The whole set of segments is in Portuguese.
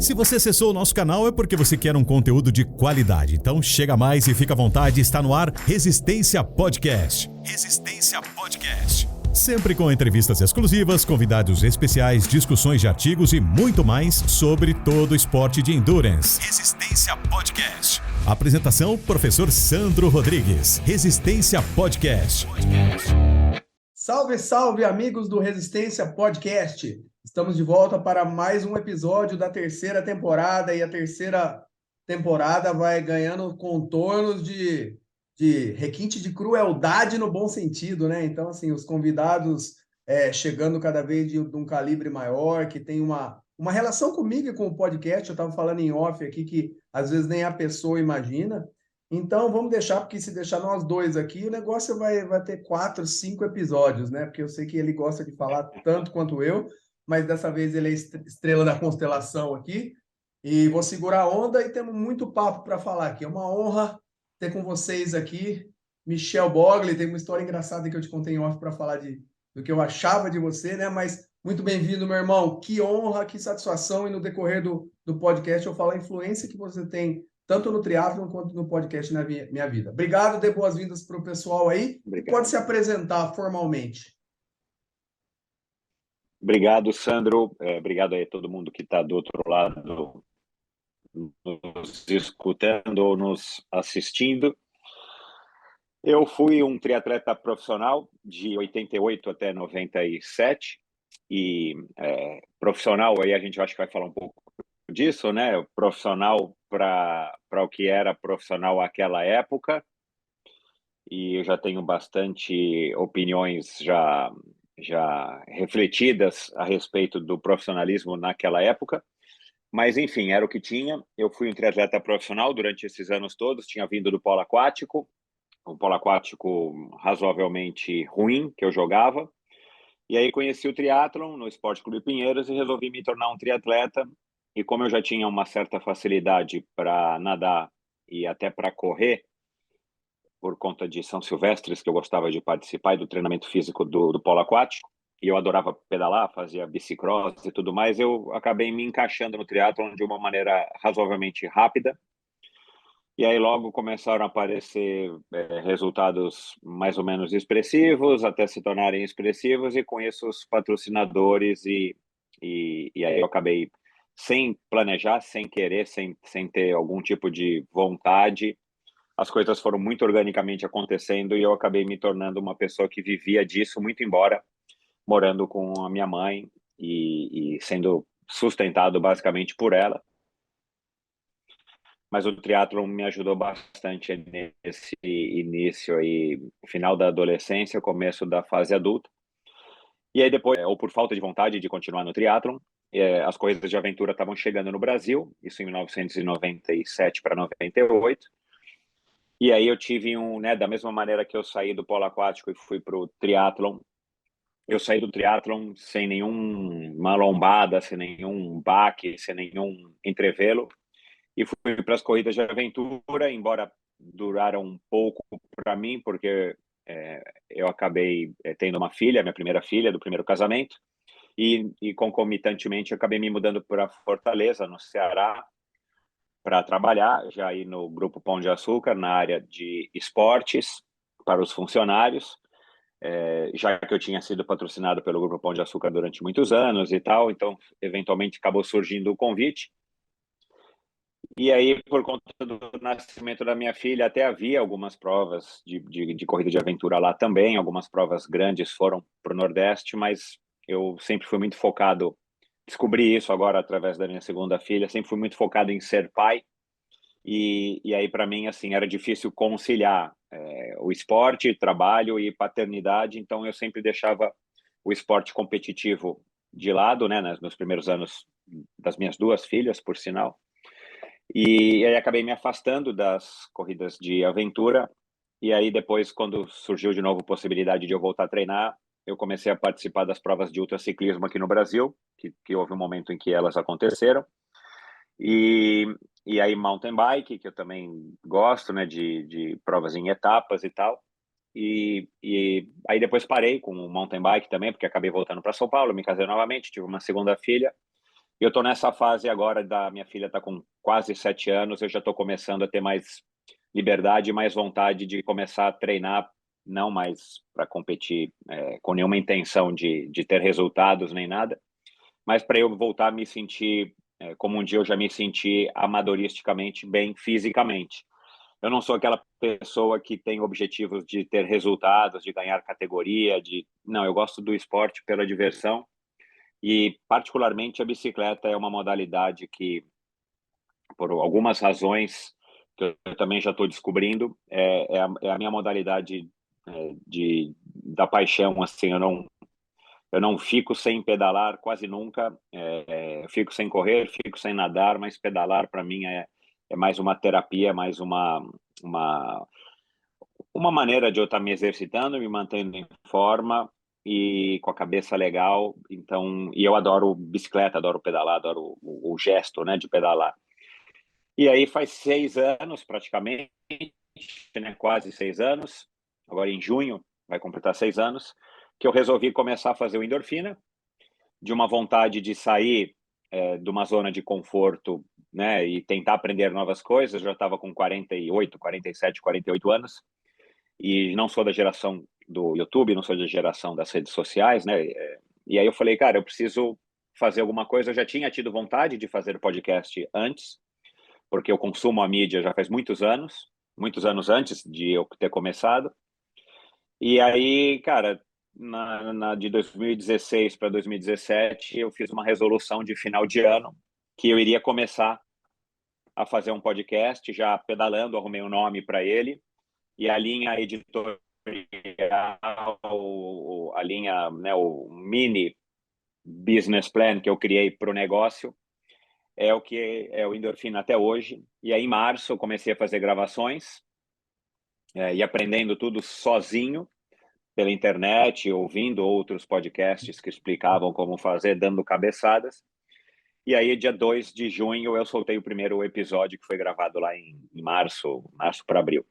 Se você acessou o nosso canal é porque você quer um conteúdo de qualidade. Então chega mais e fica à vontade, está no ar Resistência Podcast. Resistência Podcast. Sempre com entrevistas exclusivas, convidados especiais, discussões de artigos e muito mais sobre todo o esporte de endurance. Resistência Podcast. Apresentação, professor Sandro Rodrigues. Resistência Podcast. Salve, salve, amigos do Resistência Podcast. Estamos de volta para mais um episódio da terceira temporada e a terceira temporada vai ganhando contornos de requinte de crueldade no bom sentido, né? Então, assim, os convidados chegando cada vez de um calibre maior, que tem uma relação comigo e com o podcast. Eu estava falando em off aqui que às vezes nem a pessoa imagina. Então, vamos deixar, porque se deixar nós dois aqui, o negócio vai ter 4, 5 episódios, né? Porque eu sei que ele gosta de falar tanto quanto eu, mas dessa vez ele é estrela da constelação aqui. E vou segurar a onda e temos muito papo para falar aqui. É uma honra ter com vocês aqui Michel Bogli. Tem uma história engraçada que eu te contei em off para falar do que eu achava de você, né? Mas muito bem-vindo, meu irmão. Que honra, que satisfação. E no decorrer do podcast eu falo a influência que você tem tanto no triatlon quanto no podcast na minha vida. Obrigado, dê boas-vindas para o pessoal aí. Obrigado. Pode se apresentar formalmente. Obrigado, Sandro. Obrigado aí a todo mundo que está do outro lado nos escutando ou nos assistindo. Eu fui um triatleta profissional de 88 até 97 e profissional, aí a gente acho que vai falar um pouco disso, né? Profissional para o que era profissional naquela época, e eu já tenho bastante opiniões já refletidas a respeito do profissionalismo naquela época, mas enfim, era o que tinha. Eu fui um triatleta profissional durante esses anos todos, tinha vindo do polo aquático, um polo aquático razoavelmente ruim que eu jogava, e aí conheci o triatlon no Esporte Clube Pinheiros e resolvi me tornar um triatleta. E como eu já tinha uma certa facilidade para nadar e até para correr, por conta de São Silvestres, que eu gostava de participar, e do treinamento físico do polo aquático, e eu adorava pedalar, fazia bicicross e tudo mais, eu acabei me encaixando no triatlon de uma maneira razoavelmente rápida. E aí logo começaram a aparecer resultados mais ou menos expressivos, até se tornarem expressivos, e com isso os patrocinadores, e aí eu acabei, sem planejar, sem querer, sem ter algum tipo de vontade, as coisas foram muito organicamente acontecendo e eu acabei me tornando uma pessoa que vivia disso, muito embora morando com a minha mãe e sendo sustentado basicamente por ela. Mas o triatlon me ajudou bastante nesse início aí, final da adolescência, começo da fase adulta. E aí depois, ou por falta de vontade de continuar no triatlon, as corridas de aventura estavam chegando no Brasil, isso em 1997 para 98. E aí eu tive da mesma maneira que eu saí do polo aquático e fui para o triatlon, eu saí do triatlon sem nenhuma lombada, sem nenhum baque, sem nenhum entrevelo, e fui para as corridas de aventura, embora duraram um pouco para mim, porque eu acabei tendo uma filha, minha primeira filha, do primeiro casamento, e concomitantemente eu acabei me mudando para Fortaleza, no Ceará, para trabalhar, já aí no Grupo Pão de Açúcar, na área de esportes para os funcionários, já que eu tinha sido patrocinado pelo Grupo Pão de Açúcar durante muitos anos e tal, então eventualmente acabou surgindo o convite. E aí, por conta do nascimento da minha filha, até havia algumas provas de corrida de aventura lá também, algumas provas grandes foram para o Nordeste, mas eu sempre fui muito focado, descobri isso agora através da minha segunda filha, sempre fui muito focado em ser pai, e aí para mim assim era difícil conciliar o esporte, trabalho e paternidade, então eu sempre deixava o esporte competitivo de lado, né, nos primeiros anos das minhas duas filhas, por sinal. E aí acabei me afastando das corridas de aventura, e aí depois, quando surgiu de novo a possibilidade de eu voltar a treinar, eu comecei a participar das provas de ultraciclismo aqui no Brasil, que houve um momento em que elas aconteceram, e aí mountain bike, que eu também gosto, né, de provas em etapas e tal, e aí depois parei com o mountain bike também, porque acabei voltando para São Paulo, me casei novamente, tive uma segunda filha, Eu estou nessa fase agora minha filha está com quase 7 anos, eu já estou começando a ter mais liberdade e mais vontade de começar a treinar, não mais para competir com nenhuma intenção de ter resultados nem nada, mas para eu voltar a me sentir como um dia eu já me senti amadoristicamente bem fisicamente. Eu não sou aquela pessoa que tem objetivos de ter resultados, de ganhar categoria, não, eu gosto do esporte pela diversão e particularmente a bicicleta é uma modalidade que, por algumas razões que eu também já estou descobrindo, é a minha modalidade da paixão. Assim, eu não fico sem pedalar quase nunca, fico sem correr, fico sem nadar, mas pedalar para mim é mais uma terapia, mais uma maneira de eu estar me exercitando, me mantendo em forma e com a cabeça legal. Então, e eu adoro bicicleta, adoro pedalar, adoro o gesto, né, de pedalar. E aí faz 6 anos praticamente, né, quase 6 anos, agora em junho vai completar 6 anos, que eu resolvi começar a fazer o endorfina, de uma vontade de sair de uma zona de conforto, né, e tentar aprender novas coisas. Eu já estava com 48, 47, 48 anos, e não sou da geração do YouTube, não sou da geração das redes sociais, né, e aí eu falei, cara, eu preciso fazer alguma coisa. Eu já tinha tido vontade de fazer podcast antes, porque eu consumo a mídia já faz muitos anos antes de eu ter começado. E aí, cara, de 2016 para 2017, eu fiz uma resolução de final de ano que eu iria começar a fazer um podcast, já pedalando, arrumei um nome para ele, e a linha editorial, a linha, né, o mini business plan que eu criei para o negócio, é o que é o Endorfina até hoje. E aí, em março, eu comecei a fazer gravações e aprendendo tudo sozinho pela internet, ouvindo outros podcasts que explicavam como fazer, dando cabeçadas. E aí, dia 2 de junho, eu soltei o primeiro episódio, que foi gravado lá em março para abril.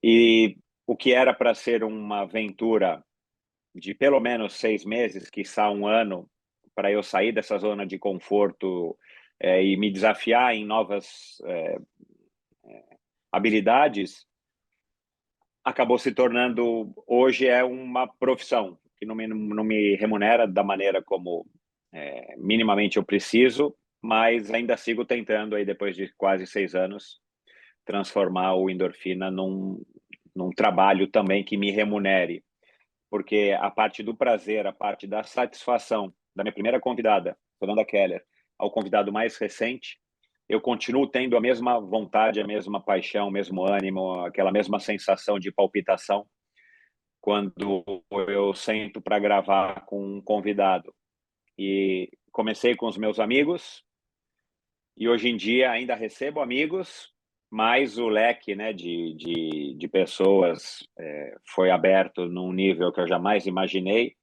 E o que era para ser uma aventura de pelo menos 6 meses, quiçá um ano, para eu sair dessa zona de conforto e me desafiar em novas habilidades, acabou se tornando, hoje é uma profissão que não me remunera da maneira como minimamente eu preciso, mas ainda sigo tentando, aí depois de quase 6 anos, transformar o Endorfina num trabalho também que me remunere, porque a parte do prazer, a parte da satisfação da minha primeira convidada, Fernanda Keller, ao convidado mais recente, eu continuo tendo a mesma vontade, a mesma paixão, o mesmo ânimo, aquela mesma sensação de palpitação quando eu sento para gravar com um convidado. E comecei com os meus amigos e hoje em dia ainda recebo amigos, mas o leque, né, de pessoas foi aberto num nível que eu jamais imaginei,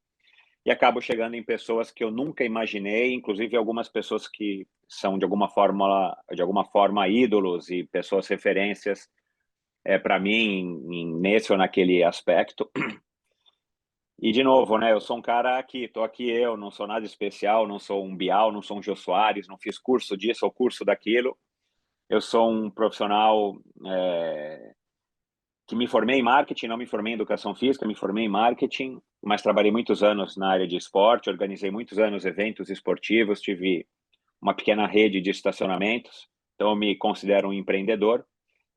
e acabo chegando em pessoas que eu nunca imaginei, inclusive algumas pessoas que são de alguma forma ídolos e pessoas referências para mim nesse ou naquele aspecto. E de novo, né, eu sou um cara aqui, tô aqui, eu não sou nada especial, não sou um Bial, não sou um Jô Soares, não fiz curso disso ou curso daquilo. Eu sou um profissional que me formei em marketing, não me formei em educação física, me formei em marketing, mas trabalhei muitos anos na área de esporte, organizei muitos anos eventos esportivos, tive uma pequena rede de estacionamentos, então eu me considero um empreendedor.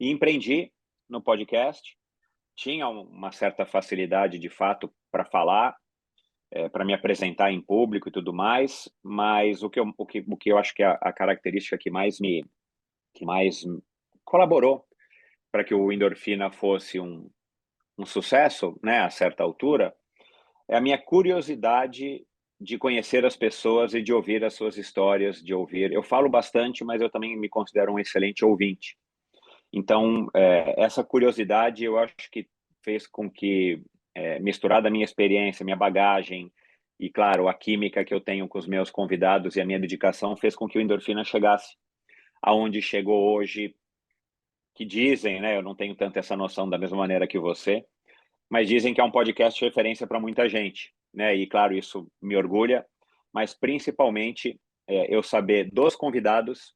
E empreendi no podcast, tinha uma certa facilidade, de fato, para falar, para me apresentar em público e tudo mais, mas o que eu acho que é a característica que mais colaborou para que o Endorfina fosse um sucesso, né, a certa altura, é a minha curiosidade de conhecer as pessoas e de ouvir as suas histórias, de ouvir. Eu falo bastante, mas eu também me considero um excelente ouvinte. Então, essa curiosidade, eu acho que fez com que, misturada a minha experiência, minha bagagem e, claro, a química que eu tenho com os meus convidados e a minha dedicação, fez com que o Endorfina chegasse aonde chegou hoje, que dizem, né, eu não tenho tanto essa noção da mesma maneira que você, mas dizem que é um podcast de referência para muita gente, né? E claro, isso me orgulha, mas principalmente eu saber dos convidados,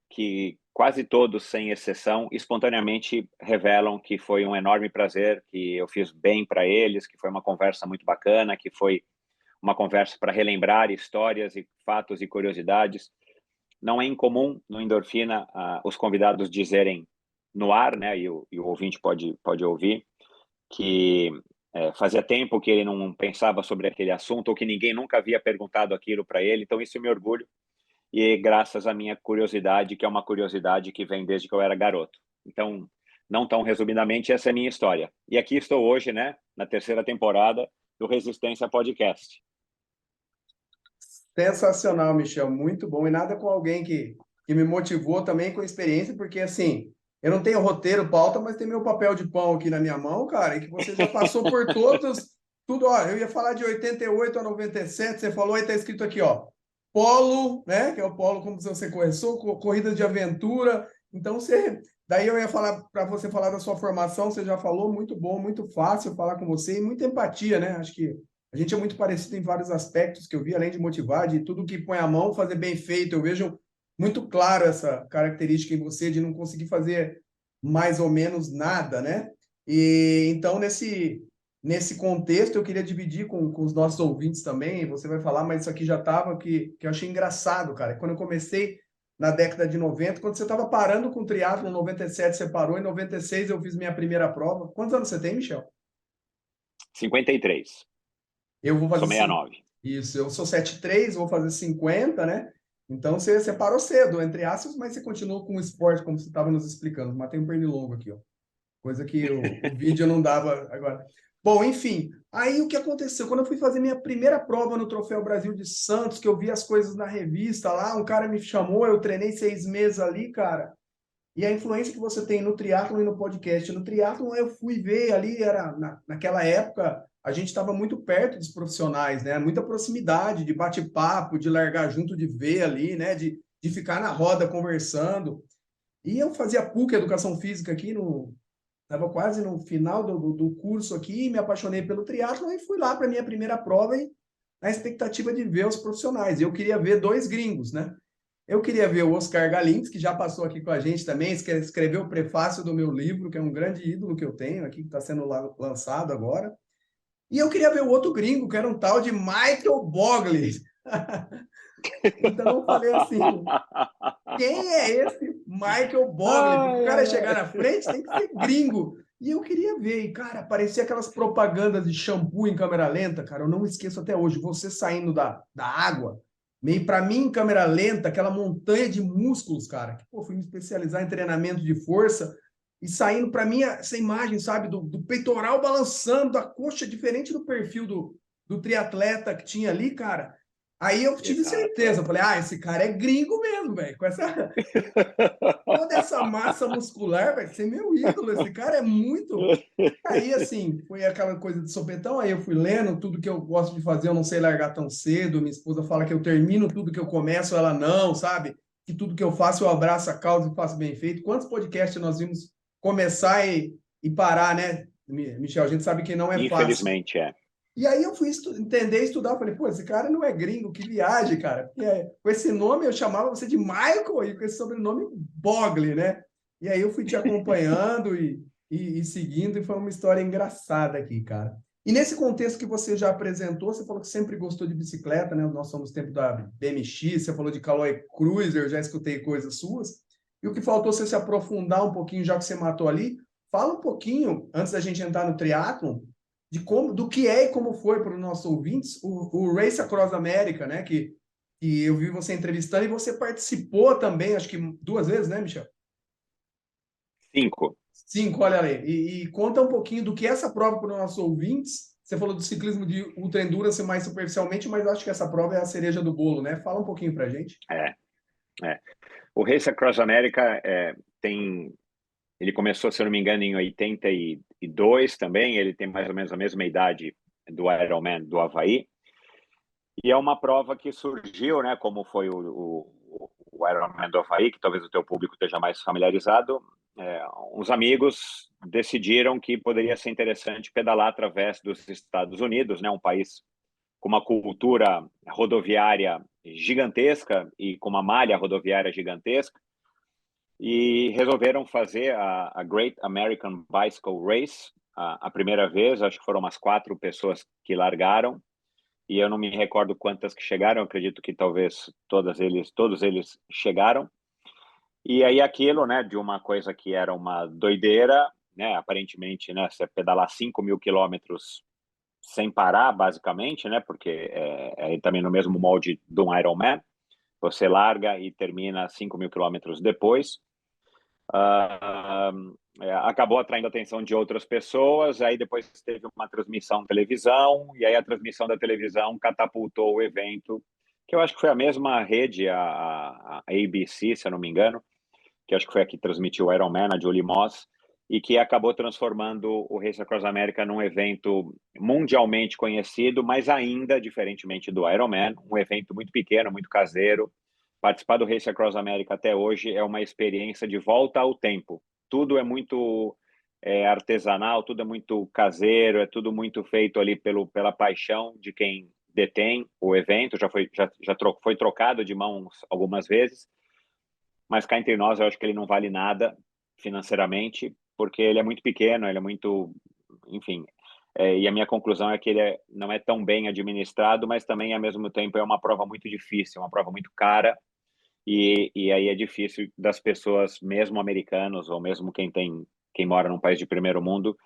que quase todos, sem exceção, espontaneamente revelam que foi um enorme prazer, que eu fiz bem para eles, que foi uma conversa muito bacana, que foi uma conversa para relembrar histórias e fatos e curiosidades. Não é incomum no Endorfina os convidados dizerem no ar, né, e o ouvinte pode ouvir, que fazia tempo que ele não pensava sobre aquele assunto ou que ninguém nunca havia perguntado aquilo para ele. Então, isso me orgulho. E graças à minha curiosidade, que é uma curiosidade que vem desde que eu era garoto. Então, não tão resumidamente, essa é a minha história. E aqui estou hoje, né, na terceira temporada do Resistência Podcast. Sensacional, Michel, muito bom. E nada com alguém que me motivou também com experiência, porque assim, eu não tenho roteiro, pauta, mas tem meu papel de pão aqui na minha mão, cara, e que você já passou por todos, tudo, ó, eu ia falar de 88 a 97, você falou e tá escrito aqui, ó, polo, né, que é o polo como você começou, corridas de aventura, então você, daí eu ia falar, para você falar da sua formação, você já falou, muito bom, muito fácil falar com você, e muita empatia, né, acho que a gente é muito parecido em vários aspectos que eu vi, além de motivar, de tudo que põe a mão, fazer bem feito. Eu vejo muito claro essa característica em você de não conseguir fazer mais ou menos nada, né? E então, nesse contexto, eu queria dividir com os nossos ouvintes também. Você vai falar, mas isso aqui já estava, que eu achei engraçado, cara. Quando eu comecei na década de 90, quando você estava parando com o triatlo, em 97 você parou, em 96 eu fiz minha primeira prova. Quantos anos você tem, Michel? 53. Eu vou fazer Sou 69. Isso, eu sou 73, vou fazer 50, né? Então você parou cedo, entre aspas, mas você continuou com o esporte, como você estava nos explicando. Matei um pernilongo aqui, ó. Coisa que o vídeo não dava agora. Bom, enfim, aí o que aconteceu? Quando eu fui fazer minha primeira prova no Troféu Brasil de Santos, que eu vi as coisas na revista lá, um cara me chamou, eu treinei 6 meses ali, cara. E a influência que você tem no triatlon e no podcast. No triatlon eu fui ver ali, naquela época, a gente estava muito perto dos profissionais, né? Muita proximidade, de bate-papo, de largar junto, de ver ali, né? De ficar na roda conversando. E eu fazia PUC, Educação Física, aqui estava quase no final do curso aqui, me apaixonei pelo triatlon e fui lá para a minha primeira prova e na expectativa de ver os profissionais. Eu queria ver dois gringos, né? Eu queria ver o Oscar Galindes, que já passou aqui com a gente também, escreveu o prefácio do meu livro, que é um grande ídolo que eu tenho aqui, que está sendo lançado agora. E eu queria ver o outro gringo, que era um tal de Michael Bogley. Então eu falei assim, quem é esse Michael Bogley? Porque o cara chegar na frente tem que ser gringo. E eu queria ver, e cara, aparecia aquelas propagandas de shampoo em câmera lenta, cara, eu não esqueço até hoje, você saindo da água, meio para mim em câmera lenta, aquela montanha de músculos, cara, que pô, fui me especializar em treinamento de força, e saindo para mim essa imagem, sabe, do peitoral balançando, da coxa, diferente do perfil do triatleta que tinha ali, cara. Aí eu tive certeza, falei, esse cara é gringo mesmo, velho, com toda essa massa muscular, vai ser meu ídolo, esse cara é muito... Aí, assim, foi aquela coisa de sopetão, aí eu fui lendo tudo que eu gosto de fazer, eu não sei largar tão cedo, minha esposa fala que eu termino tudo que eu começo, ela não, sabe? Que tudo que eu faço, eu abraço a causa e faço bem feito. Quantos podcasts nós vimos começar e parar, né, Michel? A gente sabe que não é fácil. Infelizmente, é. E aí eu fui entender, estudar, falei, pô, esse cara não é gringo, que viagem, cara. Com esse nome eu chamava você de Michael e com esse sobrenome Bogley, né? E aí eu fui te acompanhando e seguindo, e foi uma história engraçada aqui, cara. E nesse contexto que você já apresentou, você falou que sempre gostou de bicicleta, né? Nós somos tempo da BMX, você falou de Caloi Cruiser, eu já escutei coisas suas. E o que faltou você se aprofundar um pouquinho, já que você matou ali, fala um pouquinho, antes da gente entrar no triatlon, do que é e como foi para os nossos ouvintes o Race Across America, né? Que eu vi você entrevistando e você participou também, acho que 2 vezes, né, Michel? 5. 5, olha aí. E conta um pouquinho do que é essa prova para os nossos ouvintes. Você falou do ciclismo de ultra endurance mais superficialmente, mas acho que essa prova é a cereja do bolo, né? Fala um pouquinho para a gente. O Race Across America ele começou, se eu não me engano, em 82 também. Ele tem mais ou menos a mesma idade do Ironman do Havaí. E é uma prova que surgiu, né, como foi o Ironman do Havaí, que talvez o teu público esteja mais familiarizado. Uns amigos decidiram que poderia ser interessante pedalar através dos Estados Unidos, né, um país com uma cultura rodoviária gigantesca e com uma malha rodoviária gigantesca, e resolveram fazer a Great American Bicycle Race, a primeira vez. Acho que foram umas 4 pessoas que largaram, e eu não me recordo quantas que chegaram, acredito que talvez todos eles chegaram. E aí aquilo, né, de uma coisa que era uma doideira, né, aparentemente, né, você pedalar 5.000 quilômetros sem parar, basicamente, né, porque é também no mesmo molde de um Ironman, você larga e termina 5.000 quilômetros depois. Acabou atraindo a atenção de outras pessoas, aí depois teve uma transmissão na televisão, e aí a transmissão da televisão catapultou o evento, que eu acho que foi a mesma rede, a ABC, se eu não me engano, que acho que foi a que transmitiu o Ironman, a Julie Moss, e que acabou transformando o Race Across America num evento mundialmente conhecido, mas ainda, diferentemente do Ironman, um evento muito pequeno, muito caseiro. Participar do Race Across America até hoje é uma experiência de volta ao tempo. Tudo é muito artesanal, tudo é muito caseiro, é tudo muito feito ali pela paixão de quem detém o evento. Foi trocado de mãos algumas vezes, mas cá entre nós, eu acho que ele não vale nada financeiramente, porque ele é muito pequeno, ele é muito, enfim. E a minha conclusão é que ele não é tão bem administrado, mas também, ao mesmo tempo, é uma prova muito difícil, uma prova muito cara, e aí é difícil das pessoas, mesmo americanos, ou mesmo quem mora num país de primeiro mundo,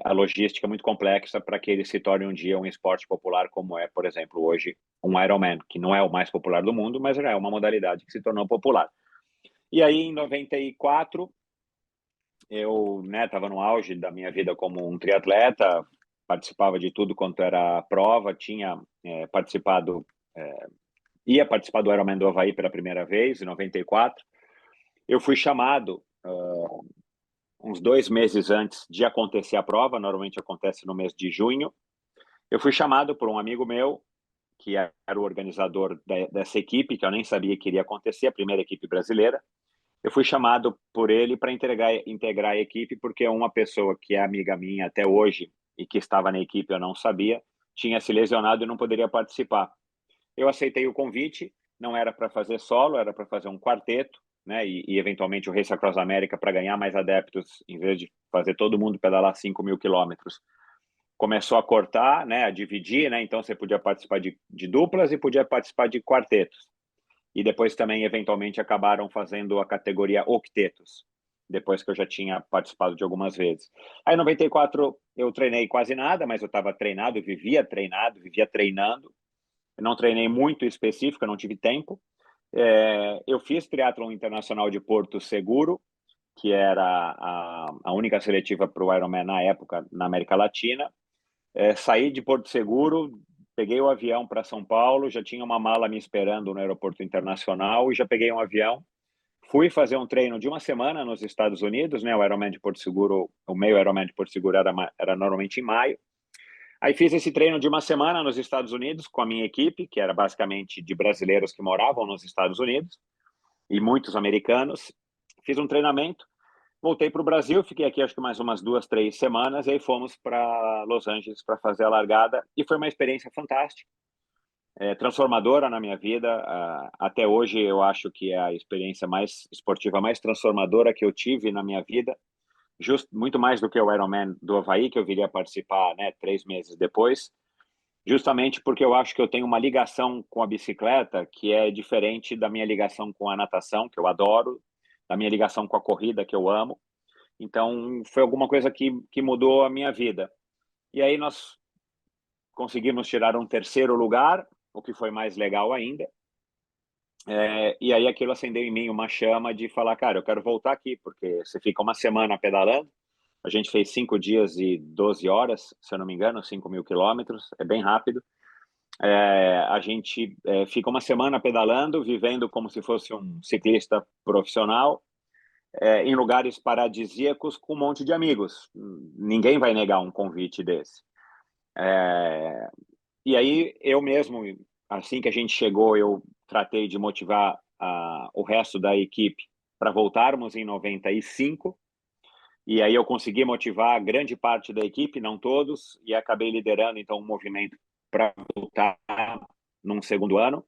a logística é muito complexa para que ele se torne um dia um esporte popular, como é, por exemplo, hoje, um Ironman, que não é o mais popular do mundo, mas já é uma modalidade que se tornou popular. E aí, em 94, eu estava no auge da minha vida como um triatleta, participava de tudo quanto era prova, tinha participado, ia participar do Ironman do Havaí pela primeira vez, em 94. Eu fui chamado uns 2 meses antes de acontecer a prova, normalmente acontece no mês de junho. Eu fui chamado por um amigo meu, que era o organizador dessa equipe, que eu nem sabia que iria acontecer, a primeira equipe brasileira. Eu fui chamado por ele para integrar a equipe, porque uma pessoa que é amiga minha até hoje e que estava na equipe, eu não sabia, tinha se lesionado e não poderia participar. Eu aceitei o convite, não era para fazer solo, era para fazer um quarteto, né? E eventualmente o Race Across America para ganhar mais adeptos, em vez de fazer todo mundo pedalar 5.000 quilômetros. Começou a cortar, né? A dividir, né? Então você podia participar de duplas e podia participar de quartetos. E depois também, eventualmente, acabaram fazendo a categoria octetos, depois que eu já tinha participado de algumas vezes. Aí, em 94, eu treinei quase nada, mas eu estava treinado, vivia treinando. Eu não treinei muito específico, eu não tive tempo. Eu fiz triatlon internacional de Porto Seguro, que era a única seletiva para o Ironman na época, na América Latina. Saí de Porto Seguro, peguei o avião para São Paulo, já tinha uma mala me esperando no aeroporto internacional e já peguei um avião. Fui fazer um treino de uma semana nos Estados Unidos, né? O Ironman de Porto Seguro, o meio Ironman de Porto Seguro era normalmente em maio. Aí fiz esse treino de uma semana nos Estados Unidos com a minha equipe, que era basicamente de brasileiros que moravam nos Estados Unidos e muitos americanos. Fiz um treinamento. Voltei para o Brasil, fiquei aqui acho que mais umas 2, 3 semanas, e aí fomos para Los Angeles para fazer a largada, e foi uma experiência fantástica, transformadora na minha vida. Até hoje eu acho que é a experiência mais esportiva, mais transformadora que eu tive na minha vida, muito mais do que o Ironman do Havaí, que eu viria participar, né, 3 meses depois, justamente porque eu acho que eu tenho uma ligação com a bicicleta que é diferente da minha ligação com a natação, que eu adoro, da minha ligação com a corrida, que eu amo. Então, foi alguma coisa que mudou a minha vida. E aí nós conseguimos tirar um 3º lugar, o que foi mais legal ainda. E aí aquilo acendeu em mim uma chama de falar, cara, eu quero voltar aqui, porque você fica uma semana pedalando. A gente fez 5 dias e 12 horas, se eu não me engano, 5.000 quilômetros, é bem rápido. A gente fica uma semana pedalando, vivendo como se fosse um ciclista profissional, em lugares paradisíacos com um monte de amigos. Ninguém vai negar um convite desse. E aí, eu mesmo, assim que a gente chegou, eu tratei de motivar o resto da equipe para voltarmos em 95. E aí eu consegui motivar grande parte da equipe, não todos, e acabei liderando, então, um movimento para voltar num segundo ano.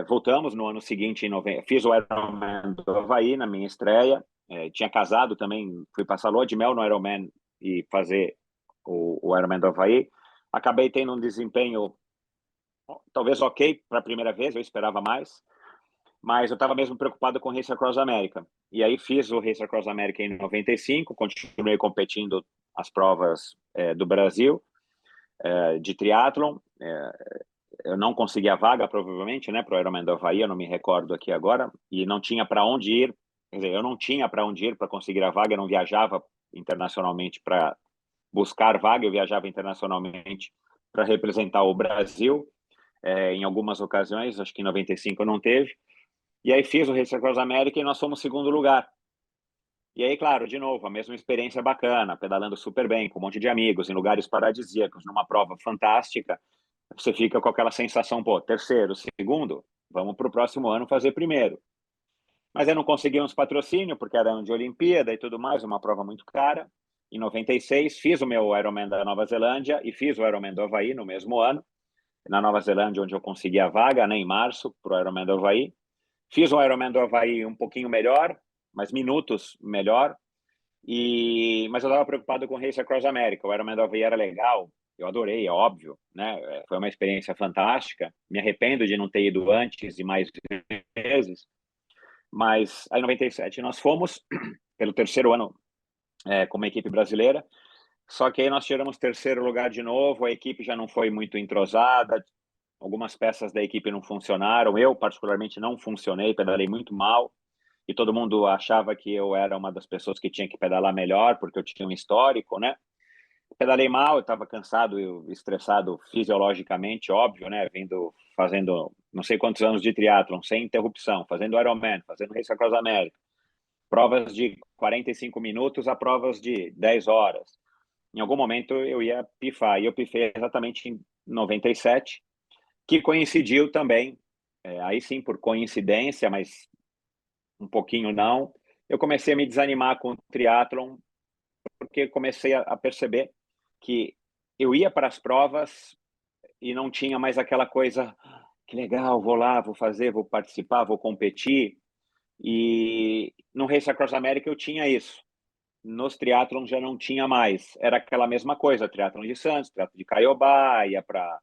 Voltamos no ano seguinte, fiz o Ironman do Havaí na minha estreia. Tinha casado também, fui passar lua de mel no Ironman e fazer o Ironman do Havaí. Acabei tendo um desempenho talvez ok para a primeira vez, eu esperava mais, mas eu estava mesmo preocupado com o Race Across America. E aí fiz o Race Across America em 95, continuei competindo as provas do Brasil, de triatlon. Eu não consegui a vaga, provavelmente, né, para o Ironman do Havaí, eu não me recordo aqui agora, e não tinha para onde ir, quer dizer, eu não tinha para onde ir para conseguir a vaga, eu não viajava internacionalmente para buscar vaga, eu viajava internacionalmente para representar o Brasil, em algumas ocasiões, acho que em 95 não teve, e aí fiz o Race Across America e nós fomos segundo lugar. E aí, claro, de novo, a mesma experiência bacana, pedalando super bem, com um monte de amigos, em lugares paradisíacos, numa prova fantástica. Você fica com aquela sensação, pô, terceiro, segundo, vamos para o próximo ano fazer primeiro. Mas aí não conseguimos patrocínio, porque era ano de Olimpíada e tudo mais, uma prova muito cara. Em 96, fiz o meu Ironman da Nova Zelândia e fiz o Ironman do Havaí no mesmo ano. Na Nova Zelândia, onde eu consegui a vaga, né, em março, para o Ironman do Havaí. Fiz um Ironman do Havaí um pouquinho melhor, mas minutos melhor. Mas eu estava preocupado com o Race Across America. O Ironman do Havaí era legal, eu adorei, é óbvio, né? Foi uma experiência fantástica. Me arrependo de não ter ido antes e mais vezes. Mas aí em 97 nós fomos pelo terceiro ano como equipe brasileira. Só que aí nós tiramos terceiro lugar de novo, a equipe já não foi muito entrosada, algumas peças da equipe não funcionaram, eu particularmente não funcionei, pedalei muito mal, e todo mundo achava que eu era uma das pessoas que tinha que pedalar melhor, porque eu tinha um histórico, né? Pedalei mal, eu estava cansado e estressado fisiologicamente, óbvio, né? Fazendo não sei quantos anos de triatlon, sem interrupção, fazendo Ironman, fazendo Race Across America, provas de 45 minutos a provas de 10 horas. Em algum momento eu ia pifar, e eu pifei exatamente em 97, que coincidiu também, aí sim por coincidência, mas um pouquinho não, eu comecei a me desanimar com o triatlon, porque comecei a perceber que eu ia para as provas e não tinha mais aquela coisa, que legal, vou lá, vou fazer, vou participar, vou competir. E no Race Across America eu tinha isso. Nos triatlons já não tinha mais. Era aquela mesma coisa, triatlon de Santos, triatlon de Caiobá, ia para,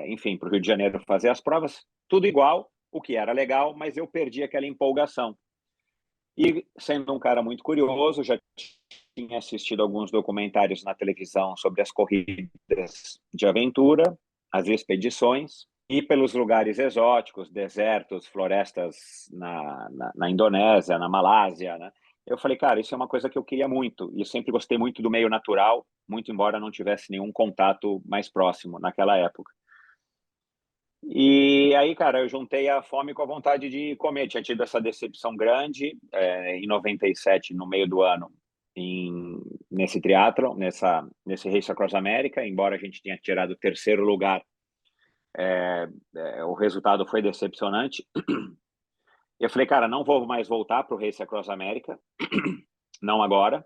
enfim, para o Rio de Janeiro fazer as provas, tudo igual, o que era legal, mas eu perdi aquela empolgação. E sendo um cara muito curioso, já tinha assistido alguns documentários na televisão sobre as corridas de aventura, as expedições, e pelos lugares exóticos, desertos, florestas na Indonésia, na Malásia, né? Eu falei, cara, isso é uma coisa que eu queria muito, e eu sempre gostei muito do meio natural, muito embora não tivesse nenhum contato mais próximo naquela época. E aí, cara, eu juntei a fome com a vontade de comer. Tinha tido essa decepção grande em 97, no meio do ano, nesse triatlon, nesse Race Across America. Embora a gente tenha tirado o terceiro lugar, o resultado foi decepcionante. Eu falei, cara, não vou mais voltar para o Race Across America, não agora.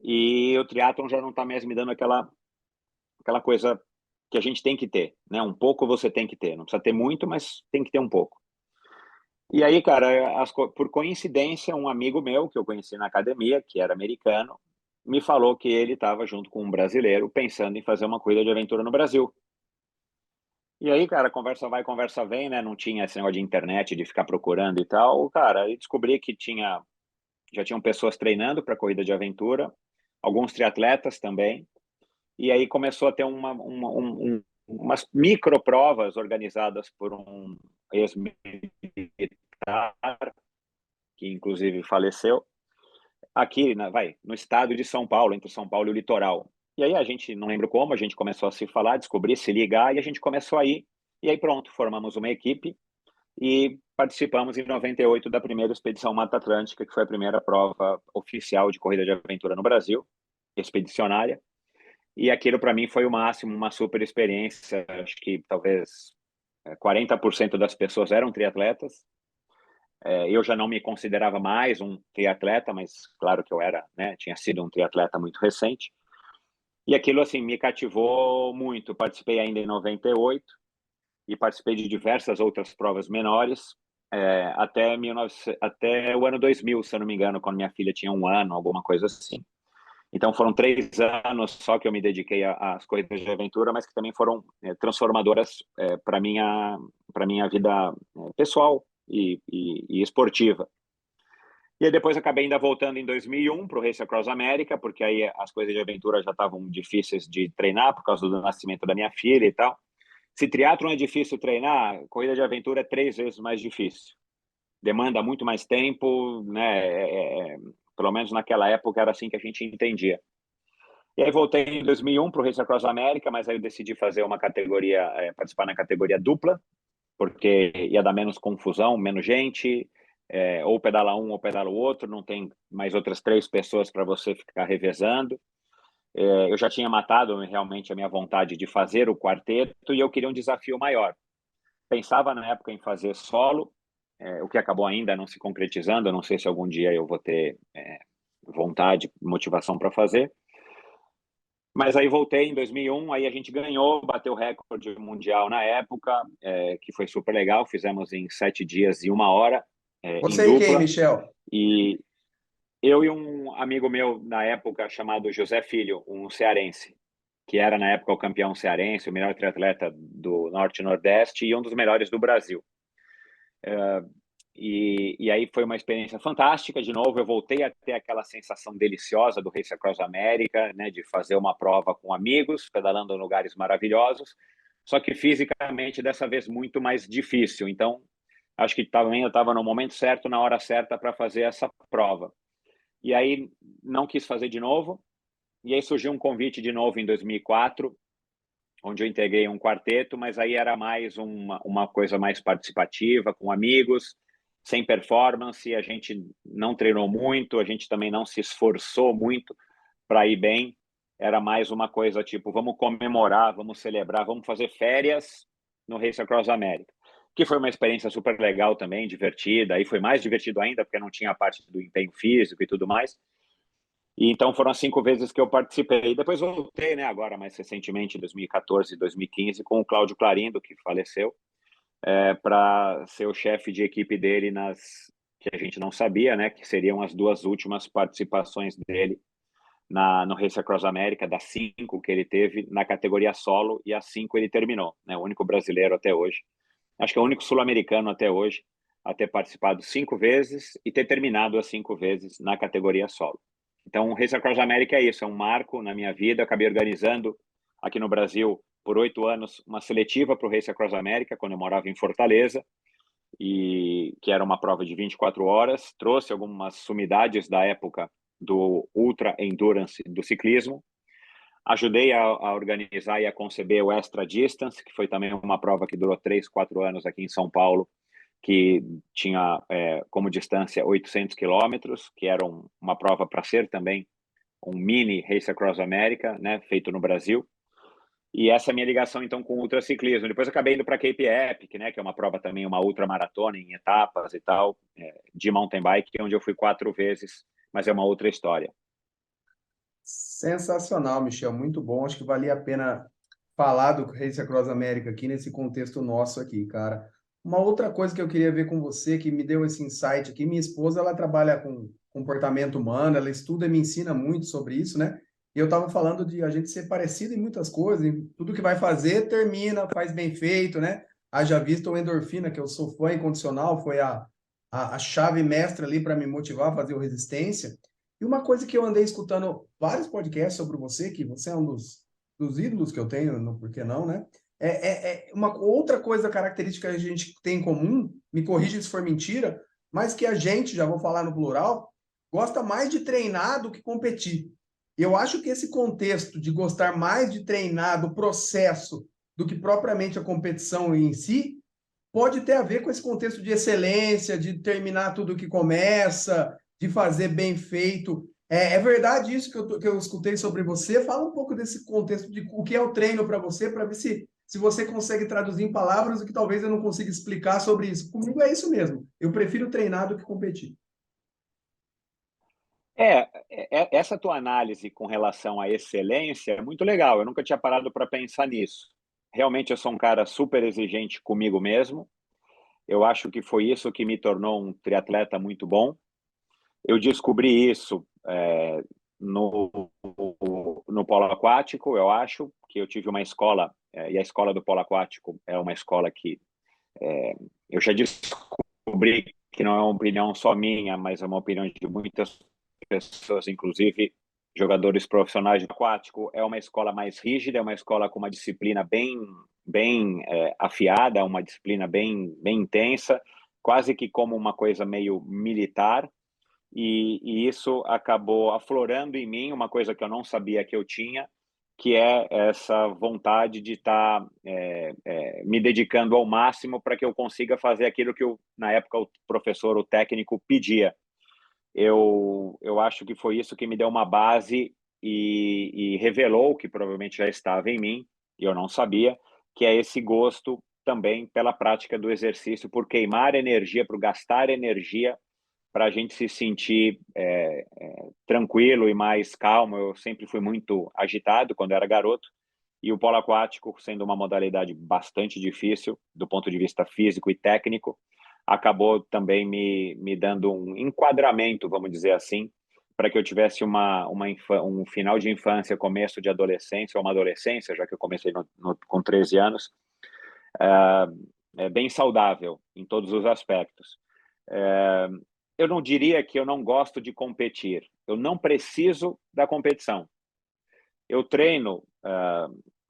E o triatlon já não está mais me dando aquela coisa que a gente tem que ter, né? Um pouco você tem que ter. Não precisa ter muito, mas tem que ter um pouco. E aí, cara, por coincidência, um amigo meu que eu conheci na academia, que era americano, me falou que ele estava junto com um brasileiro pensando em fazer uma corrida de aventura no Brasil. E aí, cara, conversa vai, conversa vem, né? Não tinha esse negócio de internet, de ficar procurando e tal. Cara, e descobri que já tinham pessoas treinando para corrida de aventura, alguns triatletas também. E aí começou a ter umas microprovas organizadas por um ex-militar, que inclusive faleceu, aqui no estado de São Paulo, entre São Paulo e o litoral. E aí a gente, não lembro como, a gente começou a se falar, descobrir, se ligar, e a gente começou a ir. E aí pronto, formamos uma equipe e participamos em 98 da primeira expedição Mata Atlântica, que foi a primeira prova oficial de corrida de aventura no Brasil, expedicionária. E aquilo para mim foi o máximo, uma super experiência. Acho que talvez 40% das pessoas eram triatletas. Eu já não me considerava mais um triatleta, mas claro que eu era, né? Tinha sido um triatleta muito recente. E aquilo, assim, me cativou muito. Participei ainda em 98 e participei de diversas outras provas menores, até o ano 2000, se eu não me engano, quando minha filha tinha 1 ano, alguma coisa assim. Então foram 3 anos só que eu me dediquei às corridas de aventura, mas que também foram transformadoras para minha vida pessoal e esportiva. E aí depois acabei ainda voltando em 2001 para o Race Across America, porque aí as coisas de aventura já estavam difíceis de treinar por causa do nascimento da minha filha e tal. Se triatlon é difícil treinar, corrida de aventura é 3 vezes mais difícil. Demanda muito mais tempo, né? Pelo menos naquela época era assim que a gente entendia. E aí voltei em 2001 para o Race Across America, mas aí eu decidi fazer uma categoria, participar na categoria dupla, porque ia dar menos confusão, menos gente, ou pedala um ou pedala o outro, não tem mais outras 3 pessoas para você ficar revezando. Eu já tinha matado realmente a minha vontade de fazer o quarteto e eu queria um desafio maior. Pensava na época em fazer solo, o que acabou ainda não se concretizando, eu não sei se algum dia eu vou ter vontade, motivação para fazer. Mas aí voltei em 2001, aí a gente ganhou, bateu o recorde mundial na época, que foi super legal, fizemos em 7 dias e 1 hora, em Você e quem, dupla. Michel? E eu e um amigo meu na época chamado José Filho, um cearense, que era na época o campeão cearense, o melhor triatleta do Norte e Nordeste e um dos melhores do Brasil. E aí foi uma experiência fantástica. De novo, eu voltei a ter aquela sensação deliciosa do Race Across America, né, de fazer uma prova com amigos, pedalando em lugares maravilhosos, só que fisicamente dessa vez muito mais difícil. Então, acho que também eu estava no momento certo, na hora certa para fazer essa prova. E aí não quis fazer de novo. E aí surgiu um convite de novo em 2004, onde eu integrei um quarteto, mas aí era mais uma coisa mais participativa, com amigos, sem performance, a gente não treinou muito, a gente também não se esforçou muito para ir bem, era mais uma coisa tipo, vamos comemorar, vamos celebrar, vamos fazer férias no Race Across America, que foi uma experiência super legal também, divertida, aí foi mais divertido ainda, porque não tinha a parte do empenho físico e tudo mais. E então foram as 5 vezes que eu participei. Depois voltei, né, agora mais recentemente, em 2014 e 2015, com o Cláudio Clarindo, que faleceu, para ser o chefe de equipe dele que a gente não sabia, né, que seriam as 2 últimas participações dele no Race Across America, das 5 que ele teve na categoria solo, e as 5 ele terminou, né, o único brasileiro até hoje. Acho que é o único sul-americano até hoje a ter participado 5 vezes e ter terminado as 5 vezes na categoria solo. Então, o Race Across America é isso, é um marco na minha vida. Eu acabei organizando aqui no Brasil, por 8 anos, uma seletiva para o Race Across America, quando eu morava em Fortaleza, e que era uma prova de 24 horas. Trouxe algumas sumidades da época do Ultra Endurance do ciclismo. Ajudei a organizar e a conceber o Extra Distance, que foi também uma prova que durou 3, 4 anos aqui em São Paulo, que tinha como distância 800 quilômetros, que era uma prova para ser também um mini Race Across America, né, feito no Brasil. E essa é a minha ligação, então, com o ultraciclismo. Depois acabei indo para a Cape Epic, né, que é uma prova também, uma ultramaratona em etapas e tal, de mountain bike, onde eu fui 4 vezes, mas é uma outra história. Sensacional, Michel, muito bom. Acho que valia a pena falar do Race Across America aqui nesse contexto nosso aqui, cara. Uma outra coisa que eu queria ver com você, que me deu esse insight aqui, minha esposa, ela trabalha com comportamento humano, ela estuda e me ensina muito sobre isso, né? E eu estava falando de a gente ser parecido em muitas coisas, em tudo que vai fazer, termina, faz bem feito, né? Haja visto o endorfina, que eu sou fã incondicional, foi a chave mestra ali para me motivar a fazer o Resistência. E uma coisa que eu andei escutando vários podcasts sobre você, que você é um dos ídolos que eu tenho, no por que não, né? Uma outra coisa característica que a gente tem em comum, me corrija se for mentira, mas que a gente, já vou falar no plural, gosta mais de treinar do que competir. Eu acho que esse contexto de gostar mais de treinar do processo do que propriamente a competição em si, pode ter a ver com esse contexto de excelência, de terminar tudo que começa, de fazer bem feito. É verdade isso que eu escutei sobre você? Fala um pouco desse contexto de o que é o treino para você, para ver se você consegue traduzir em palavras o que talvez eu não consiga explicar sobre isso. Comigo é isso mesmo. Eu prefiro treinar do que competir. Essa tua análise com relação à excelência é muito legal. Eu nunca tinha parado para pensar nisso. Realmente eu sou um cara super exigente comigo mesmo. Eu acho que foi isso que me tornou um triatleta muito bom. Eu descobri isso no, no polo aquático. Eu acho que eu tive uma escola, e a escola do polo aquático é uma escola que eu já descobri que não é uma opinião só minha, mas é uma opinião de muitas pessoas, inclusive jogadores profissionais de aquático. É uma escola mais rígida, é uma escola com uma disciplina bem afiada, uma disciplina bem intensa, quase que como uma coisa meio militar. E isso acabou aflorando em mim uma coisa que eu não sabia que eu tinha, que é essa vontade de estar me dedicando ao máximo para que eu consiga fazer aquilo que, na época, o professor, o técnico, pedia. Eu acho que foi isso que me deu uma base e revelou que provavelmente já estava em mim, e eu não sabia, que é esse gosto também pela prática do exercício, por queimar energia, por gastar energia para a gente se sentir tranquilo e mais calmo. Eu sempre fui muito agitado quando era garoto, e o polo aquático, sendo uma modalidade bastante difícil do ponto de vista físico e técnico, acabou também me dando um enquadramento, vamos dizer assim, para que eu tivesse um final de infância, começo de adolescência, ou uma adolescência, já que eu comecei com 13 anos, bem saudável em todos os aspectos. Eu não diria que eu não gosto de competir. Eu não preciso da competição. Eu treino.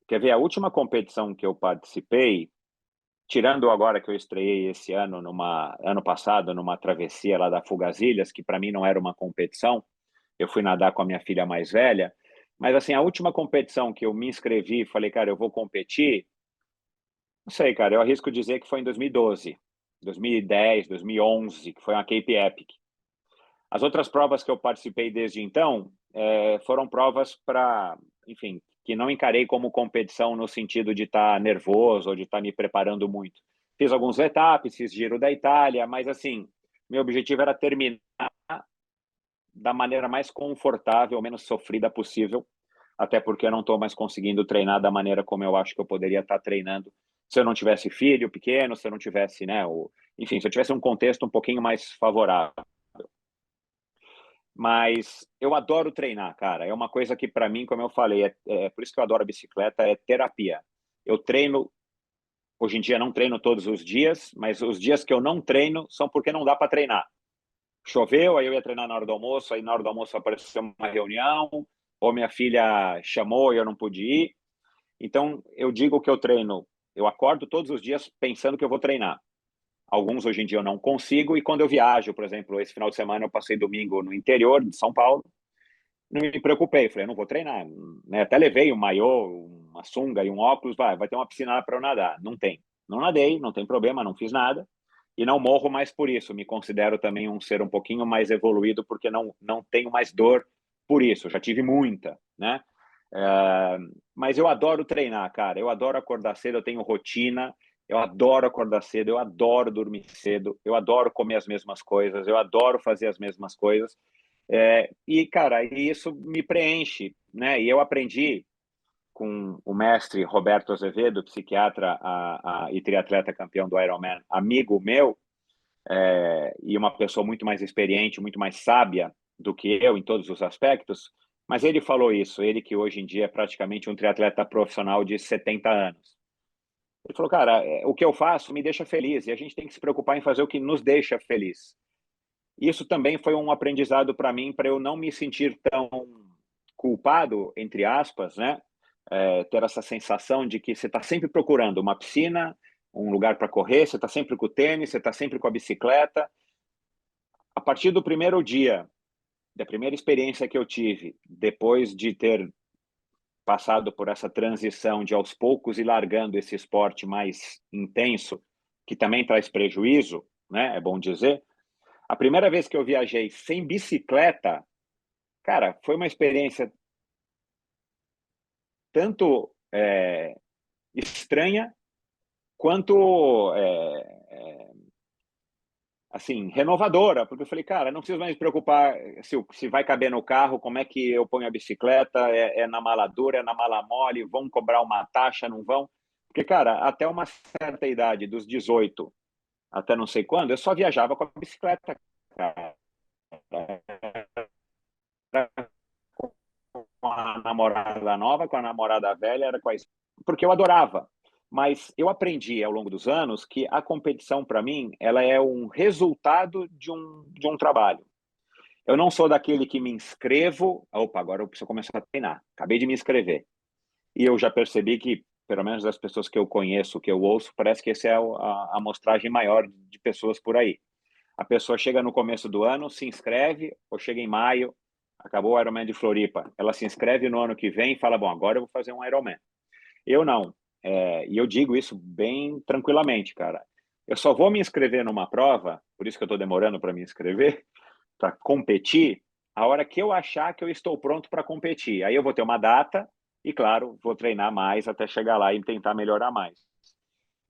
Quer ver, a última competição que eu participei, tirando agora que eu estreiei esse ano, ano passado, numa travessia lá da Fugasilhas, que para mim não era uma competição, eu fui nadar com a minha filha mais velha, mas assim, a última competição que eu me inscrevi, falei, cara, eu vou competir, não sei, cara, eu arrisco dizer que foi em 2012, 2010, 2011, que foi uma Cape Epic. As outras provas que eu participei desde então foram provas enfim, que não encarei como competição no sentido de estar nervoso ou de estar me preparando muito. Fiz alguns etapas, fiz Giro da Itália, mas assim, meu objetivo era terminar da maneira mais confortável, menos sofrida possível, até porque eu não estou mais conseguindo treinar da maneira como eu acho que eu poderia estar treinando se eu não tivesse filho pequeno, se eu não tivesse, né, enfim, se eu tivesse um contexto um pouquinho mais favorável. Mas eu adoro treinar, cara. É uma coisa que, para mim, como eu falei, por isso que eu adoro a bicicleta, é terapia. Eu treino, hoje em dia não treino todos os dias, mas os dias que eu não treino são porque não dá para treinar. Choveu, aí eu ia treinar na hora do almoço, aí na hora do almoço apareceu uma reunião, ou minha filha chamou e eu não pude ir. Então, eu digo que eu treino, eu acordo todos os dias pensando que eu vou treinar. Alguns hoje em dia eu não consigo, e quando eu viajo, por exemplo, esse final de semana eu passei domingo no interior de São Paulo, não me preocupei, falei, eu não vou treinar, né? Até levei um maiô, uma sunga e um óculos, vai ter uma piscina lá para eu nadar. Não tem. Não nadei, não tem problema, não fiz nada, e não morro mais por isso. Me considero também um ser um pouquinho mais evoluído, porque não tenho mais dor por isso, já tive muita, né? Mas eu adoro treinar, cara, eu adoro acordar cedo, eu tenho rotina, eu adoro acordar cedo, eu adoro dormir cedo, eu adoro comer as mesmas coisas, eu adoro fazer as mesmas coisas. E, cara, isso me preenche, né? E eu aprendi com o mestre Roberto Azevedo, psiquiatra e triatleta campeão do Ironman, amigo meu, e uma pessoa muito mais experiente, muito mais sábia do que eu em todos os aspectos, mas ele falou isso, ele que hoje em dia é praticamente um triatleta profissional de 70 anos. Ele falou, cara, o que eu faço me deixa feliz, e a gente tem que se preocupar em fazer o que nos deixa feliz. Isso também foi um aprendizado para mim, para eu não me sentir tão culpado, entre aspas, né? Ter essa sensação de que você está sempre procurando uma piscina, um lugar para correr, você está sempre com o tênis, você está sempre com a bicicleta. A partir do primeiro dia, da primeira experiência que eu tive, depois de ter passado por essa transição de aos poucos ir largando esse esporte mais intenso, que também traz prejuízo, né? É bom dizer. A primeira vez que eu viajei sem bicicleta, cara, foi uma experiência tanto estranha quanto assim, renovadora, porque eu falei, cara, não preciso mais me preocupar se vai caber no carro, como é que eu ponho a bicicleta, é na mala dura, é na mala mole, vão cobrar uma taxa, não vão? Porque, cara, até uma certa idade, dos 18 até não sei quando, eu só viajava com a bicicleta, cara. Com a namorada nova, com a namorada velha, era quase porque eu adorava. Mas eu aprendi ao longo dos anos que a competição, para mim, ela é um resultado de um trabalho. Eu não sou daquele que me inscrevo, opa, agora eu preciso começar a treinar. Acabei de me inscrever. E eu já percebi que, pelo menos das pessoas que eu conheço, que eu ouço, parece que essa é a amostragem maior de pessoas por aí. A pessoa chega no começo do ano, se inscreve, ou chega em maio, acabou o Ironman de Floripa. Ela se inscreve no ano que vem e fala, bom, agora eu vou fazer um Ironman. Eu não. E eu digo isso bem tranquilamente, cara. Eu só vou me inscrever numa prova, por isso que eu estou demorando para me inscrever, para competir, a hora que eu achar que eu estou pronto para competir. Aí eu vou ter uma data e, claro, vou treinar mais até chegar lá e tentar melhorar mais.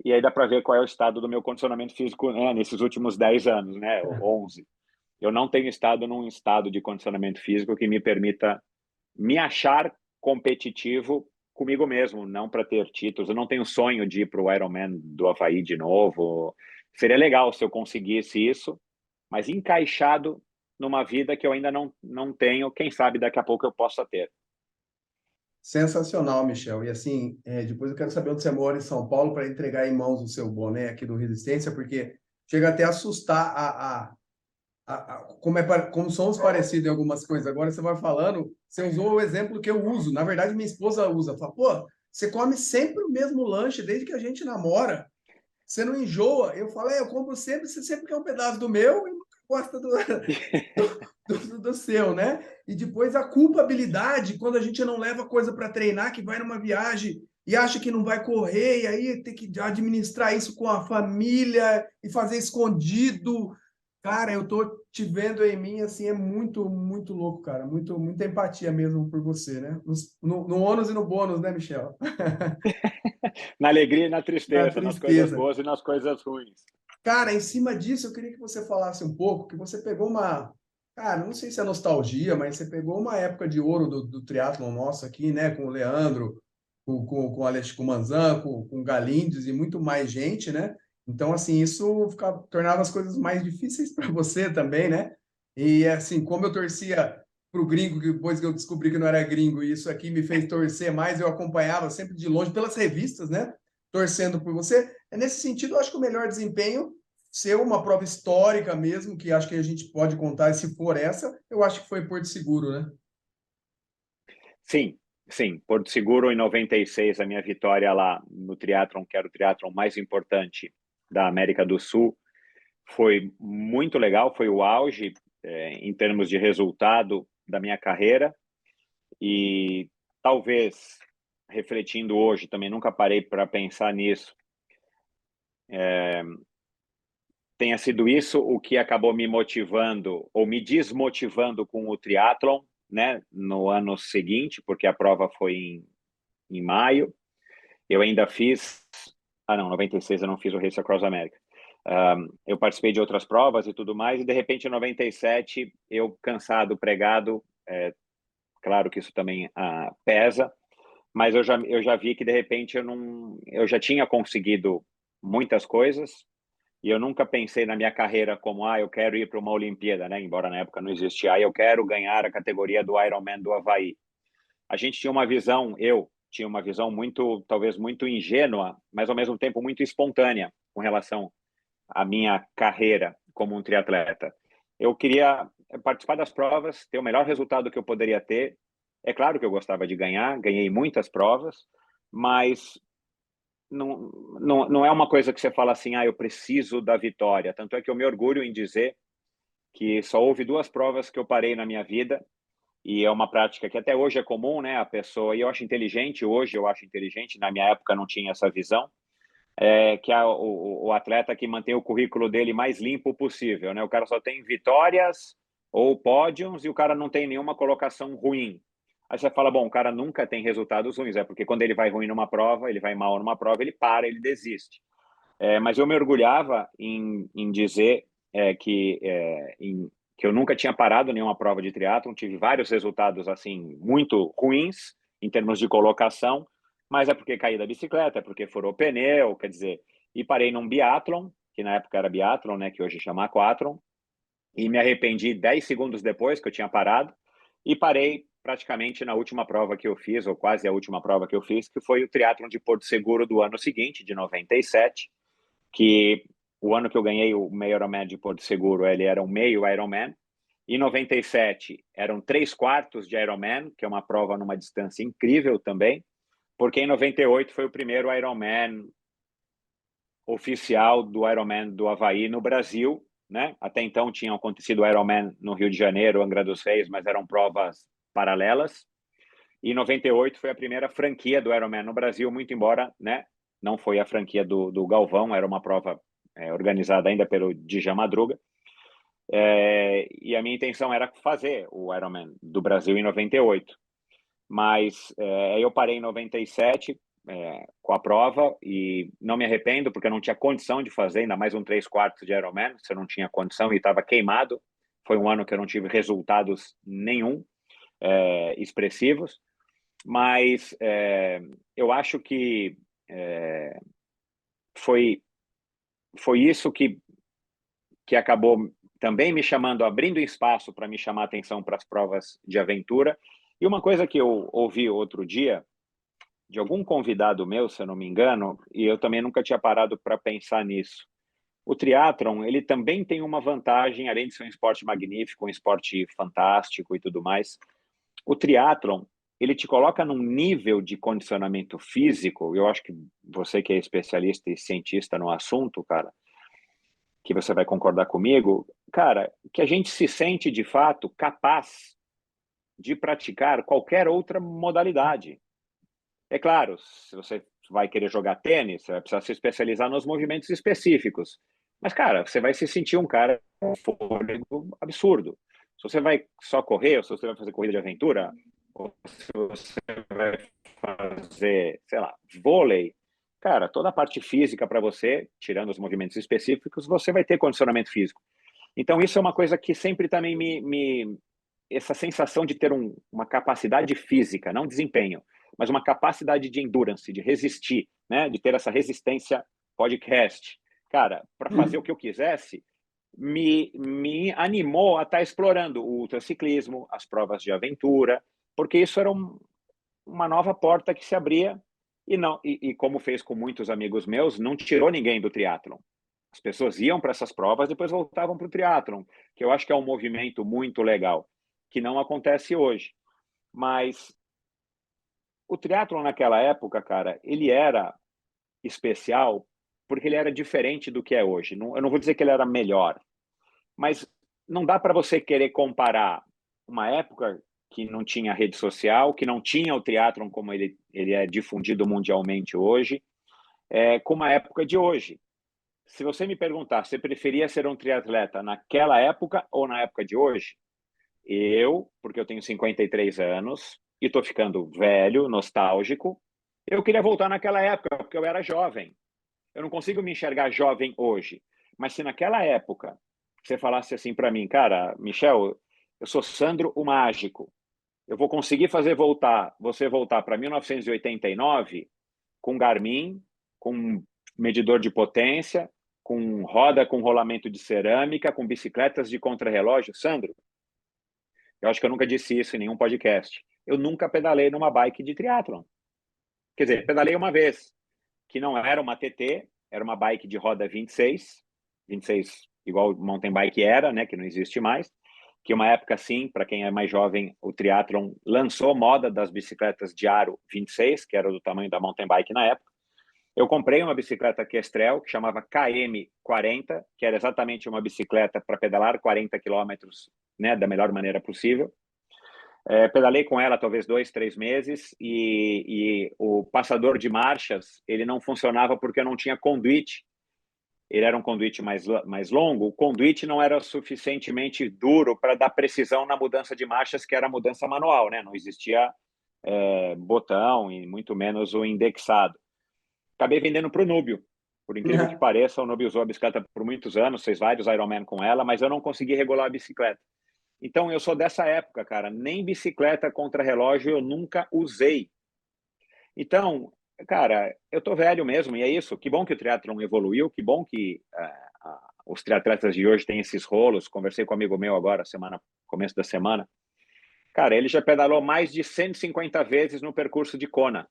E aí dá para ver qual é o estado do meu condicionamento físico, né, nesses últimos 10 anos, né, 11. Eu não tenho estado num estado de condicionamento físico que me permita me achar competitivo comigo mesmo, não para ter títulos. Eu não tenho sonho de ir para o Ironman do Havaí de novo. Seria legal se eu conseguisse isso, mas encaixado numa vida que eu ainda não tenho. Quem sabe daqui a pouco eu possa ter. Sensacional, Michel. E assim, depois eu quero saber onde você mora em São Paulo para entregar em mãos o seu boné aqui do Resistência, porque chega até a assustar como somos parecidos em algumas coisas. Agora você vai falando, você usou o exemplo que eu uso. Na verdade, minha esposa usa. Fala, pô, você come sempre o mesmo lanche desde que a gente namora. Você não enjoa? Eu falo, eu compro sempre, você sempre quer um pedaço do meu e nunca gosta do seu, né? E depois a culpabilidade, quando a gente não leva coisa para treinar, que vai numa viagem e acha que não vai correr, e aí tem que administrar isso com a família e fazer escondido. Cara, eu tô te vendo em mim, assim, é muito, muito louco, cara. Muita empatia mesmo por você, né? No ônus e no bônus, né, Michel? Na alegria e na Na tristeza, nas coisas tristeza. boas e nas coisas ruins. Cara, em cima disso, eu queria que você falasse um pouco, que você pegou uma, cara, não sei se é nostalgia, mas você pegou uma época de ouro do triatlon nosso aqui, né, com o Leandro, com o Alex, com o Manzan, com o Galindes e muito mais gente, né? Então, assim, isso tornava as coisas mais difíceis para você também, né? E, assim, como eu torcia para o gringo, que depois que eu descobri que não era gringo, e isso aqui me fez torcer mais, eu acompanhava sempre de longe pelas revistas, né? Torcendo por você. É nesse sentido, eu acho que o melhor desempenho ser uma prova histórica mesmo, que acho que a gente pode contar, e se for essa, eu acho que foi Porto Seguro, né? Sim, sim. Porto Seguro, em 96, a minha vitória lá no triatlon, que era o triatlon mais importante da América do Sul, foi muito legal, foi o auge em termos de resultado da minha carreira e talvez, refletindo hoje, também nunca parei para pensar nisso, tenha sido isso o que acabou me motivando ou me desmotivando com o triatlon, né, no ano seguinte, porque a prova foi em maio. Eu ainda fiz, não, 96 eu não fiz o Race Across America. Eu participei de outras provas e tudo mais, e de repente em 97 eu cansado, pregado, claro que isso também pesa, mas eu já vi que de repente eu já tinha conseguido muitas coisas, e eu nunca pensei na minha carreira como, eu quero ir para uma Olimpíada, né? Embora na época não existia, eu quero ganhar a categoria do Ironman do Havaí. A gente tinha uma visão, eu tinha uma visão muito, talvez muito ingênua, mas ao mesmo tempo muito espontânea com relação à minha carreira como um triatleta. Eu queria participar das provas, ter o melhor resultado que eu poderia ter. É claro que eu gostava de ganhar, ganhei muitas provas, mas não é uma coisa que você fala assim, eu preciso da vitória. Tanto é que eu me orgulho em dizer que só houve duas provas que eu parei na minha vida, e é uma prática que até hoje é comum, né? A pessoa, e eu acho inteligente hoje, eu acho inteligente, na minha época não tinha essa visão, que é o atleta que mantém o currículo dele mais limpo possível, né? O cara só tem vitórias ou pódios e o cara não tem nenhuma colocação ruim. Aí você fala, bom, o cara nunca tem resultados ruins, porque quando ele vai ruim numa prova, ele vai mal numa prova, ele para, ele desiste. Mas eu me orgulhava em dizer que eu nunca tinha parado nenhuma prova de triatlon, tive vários resultados assim muito ruins em termos de colocação, mas é porque caí da bicicleta, é porque furou pneu, quer dizer, e parei num biatlon, que na época era biatlon, né, que hoje chama aquatlon, e me arrependi 10 segundos depois que eu tinha parado, e parei praticamente na última prova que eu fiz, ou quase a última prova que eu fiz, que foi o triatlon de Porto Seguro do ano seguinte, de 97, que o ano que eu ganhei o meio Ironman de Porto Seguro, ele era um meio Ironman. Em 97, eram 3/4 de Ironman, que é uma prova numa distância incrível também, porque em 98 foi o primeiro Ironman oficial do Ironman do Havaí no Brasil, né? Até então tinham acontecido o Ironman no Rio de Janeiro, Angra dos Reis, mas eram provas paralelas. E 98 foi a primeira franquia do Ironman no Brasil, muito embora, né, não foi a franquia do Galvão, era uma prova organizada ainda pelo Djalma Madruga. E a minha intenção era fazer o Ironman do Brasil em 98. Mas eu parei em 97 com a prova e não me arrependo, porque eu não tinha condição de fazer, ainda mais um 3/4 de Ironman, se eu não tinha condição e estava queimado. Foi um ano que eu não tive resultados nenhum expressivos. Mas eu acho que foi isso que acabou também me chamando, abrindo espaço para me chamar a atenção para as provas de aventura. E uma coisa que eu ouvi outro dia, de algum convidado meu, se eu não me engano, e eu também nunca tinha parado para pensar nisso. O triatlon, ele também tem uma vantagem, além de ser um esporte magnífico, um esporte fantástico e tudo mais. O triatlon, ele te coloca num nível de condicionamento físico, eu acho que você que é especialista e cientista no assunto, cara, que você vai concordar comigo, cara, que a gente se sente de fato capaz de praticar qualquer outra modalidade. É claro, se você vai querer jogar tênis, você vai precisar se especializar nos movimentos específicos. Mas, cara, você vai se sentir um cara com fôlego absurdo. Se você vai só correr, ou se você vai fazer corrida de aventura, ou se você vai fazer, sei lá, vôlei, cara, toda a parte física para você, tirando os movimentos específicos, você vai ter condicionamento físico. Então, isso é uma coisa que sempre também essa sensação de ter uma capacidade física, não desempenho, mas uma capacidade de endurance, de resistir, né? De ter essa resistência podcast. Cara, para fazer o que eu quisesse, me animou a estar explorando o ultraciclismo, as provas de aventura, porque isso era uma nova porta que se abria e como fez com muitos amigos meus, não tirou ninguém do triatlon. As pessoas iam para essas provas, depois voltavam para o triatlon, que eu acho que é um movimento muito legal, que não acontece hoje. Mas o triatlon naquela época, cara, ele era especial porque ele era diferente do que é hoje. Eu não vou dizer que ele era melhor, mas não dá para você querer comparar uma época que não tinha rede social, que não tinha o triatlon como ele é difundido mundialmente hoje, com uma época de hoje. Se você me perguntar, você preferia ser um triatleta naquela época ou na época de hoje? Porque eu tenho 53 anos e estou ficando velho, nostálgico, eu queria voltar naquela época, porque eu era jovem. Eu não consigo me enxergar jovem hoje. Mas se naquela época você falasse assim para mim, cara, Michel, eu sou Sandro o Mágico, eu vou conseguir fazer você voltar para 1989 com Garmin, com medidor de potência, com roda com rolamento de cerâmica, com bicicletas de contrarrelógio. Sandro, eu acho que eu nunca disse isso em nenhum podcast. Eu nunca pedalei numa bike de triatlon. Quer dizer, pedalei uma vez, que não era uma TT, era uma bike de roda 26 igual mountain bike era, né, que não existe mais, que uma época assim, para quem é mais jovem, o triatlon lançou moda das bicicletas de aro 26, que era do tamanho da mountain bike na época. Eu comprei uma bicicleta Kestrel, que chamava KM40, que era exatamente uma bicicleta para pedalar 40 quilômetros, né, da melhor maneira possível. Pedalei com ela talvez 2, 3 meses e o passador de marchas ele não funcionava porque eu não tinha conduíte. Ele era um conduíte mais longo. O conduíte não era suficientemente duro para dar precisão na mudança de marchas, que era a mudança manual, né? Não existia botão e muito menos o indexado. Acabei vendendo para o Núbio. Por incrível que pareça, o Nobi usou a bicicleta por muitos anos, fez vários Ironman com ela, mas eu não consegui regular a bicicleta. Então, eu sou dessa época, cara. Nem bicicleta contra relógio eu nunca usei. Então, cara, eu tô velho mesmo, e é isso. Que bom que o triatlon evoluiu, que bom que os triatletas de hoje têm esses rolos. Conversei com um amigo meu agora, começo da semana. Cara, ele já pedalou mais de 150 vezes no percurso de Kona.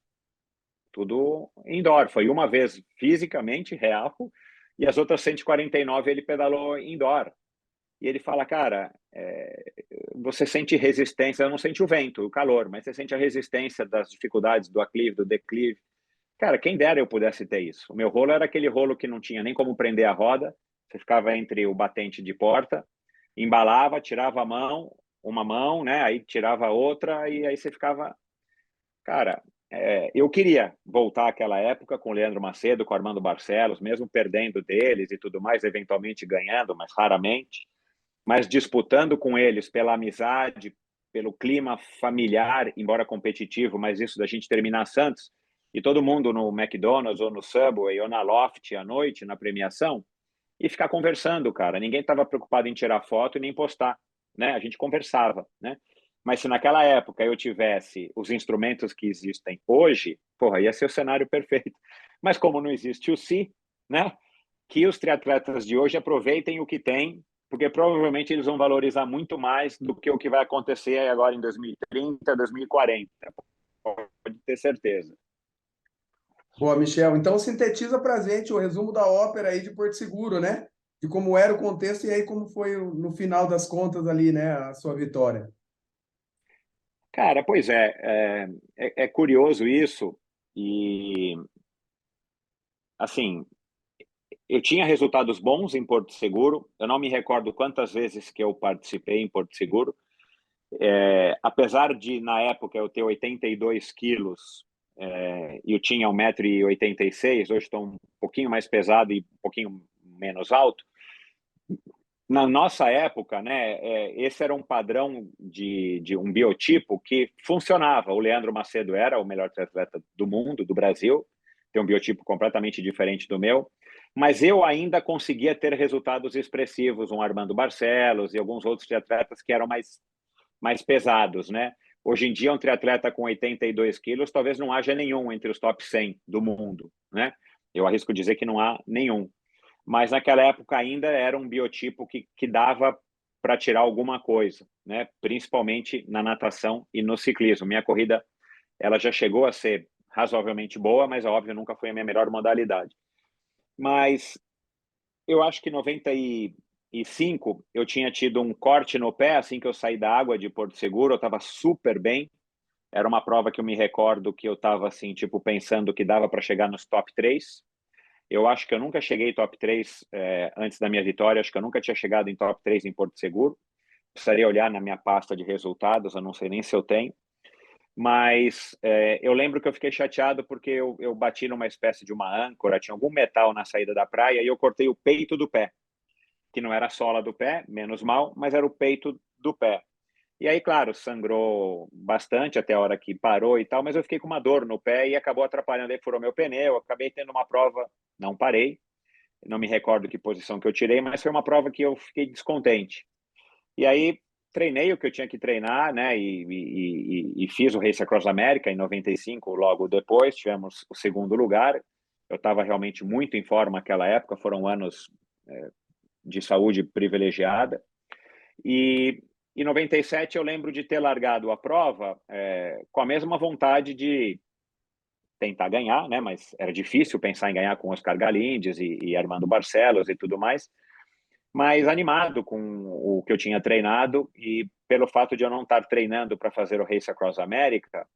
Tudo indoor. Foi uma vez fisicamente, real, e as outras 149 ele pedalou indoor. E ele fala, cara, você sente resistência, não sente o vento, o calor, mas você sente a resistência das dificuldades do aclive, do declive. Cara, quem dera eu pudesse ter isso. O meu rolo era aquele rolo que não tinha nem como prender a roda, você ficava entre o batente de porta, embalava, tirava uma mão, né? Aí tirava a outra e aí você ficava... Cara, eu queria voltar àquela época com o Leandro Macedo, com o Armando Barcelos, mesmo perdendo deles e tudo mais, eventualmente ganhando, mas raramente, mas disputando com eles pela amizade, pelo clima familiar, embora competitivo, mas isso da gente terminar Santos, e todo mundo no McDonald's ou no Subway ou na Loft à noite, na premiação, e ficar conversando, cara. Ninguém estava preocupado em tirar foto e nem postar, né? A gente conversava, né? Mas se naquela época eu tivesse os instrumentos que existem hoje, porra, ia ser o cenário perfeito. Mas como não existe o si, né? Que os triatletas de hoje aproveitem o que tem, porque provavelmente eles vão valorizar muito mais do que o que vai acontecer agora em 2030, 2040. Pode ter certeza. Boa, Michel. Então, sintetiza para a gente o resumo da ópera aí de Porto Seguro, né? De como era o contexto e aí como foi no final das contas ali, né? A sua vitória. Cara, pois é curioso isso. E, assim, eu tinha resultados bons em Porto Seguro. Eu não me recordo quantas vezes que eu participei em Porto Seguro. Apesar de, na época, eu ter 82 quilos e eu tinha 1,86 m, hoje estou um pouquinho mais pesado e um pouquinho menos alto. Na nossa época, né, esse era um padrão de um biotipo que funcionava. O Leandro Macedo era o melhor atleta do mundo, do Brasil, tem um biotipo completamente diferente do meu, mas eu ainda conseguia ter resultados expressivos, um Armando Barcelos e alguns outros atletas que eram mais pesados, né? Hoje em dia, um triatleta com 82 quilos, talvez não haja nenhum entre os top 100 do mundo, né? Eu arrisco dizer que não há nenhum. Mas naquela época ainda era um biotipo que dava para tirar alguma coisa, né? Principalmente na natação e no ciclismo. Minha corrida, ela já chegou a ser razoavelmente boa, mas óbvio nunca foi a minha melhor modalidade. Mas eu acho que em 95 eu tinha tido um corte no pé assim que eu saí da água de Porto Seguro, eu estava super bem. Era uma prova que eu me recordo que eu estava assim, tipo, pensando que dava para chegar nos top 3. Eu acho que eu nunca cheguei top 3 antes da minha vitória, acho que eu nunca tinha chegado em top 3 em Porto Seguro. Precisaria olhar na minha pasta de resultados, eu não sei nem se eu tenho. Mas eu lembro que eu fiquei chateado porque eu bati numa espécie de uma âncora, tinha algum metal na saída da praia e eu cortei o peito do pé, que não era a sola do pé, menos mal, mas era o peito do pé. E aí, claro, sangrou bastante até a hora que parou e tal, mas eu fiquei com uma dor no pé e acabou atrapalhando, aí furou meu pneu, acabei tendo uma prova, não parei, não me recordo que posição que eu tirei, mas foi uma prova que eu fiquei descontente. E aí treinei o que eu tinha que treinar, né, e fiz o Race Across America em 95, logo depois, tivemos o segundo lugar, eu estava realmente muito em forma naquela época, foram anos de saúde privilegiada, e em 97 eu lembro de ter largado a prova com a mesma vontade de tentar ganhar, né? Mas era difícil pensar em ganhar com Oscar Galindes e Armando Barcelos e tudo mais, mas animado com o que eu tinha treinado e pelo fato de eu não estar treinando para fazer o Race Across America,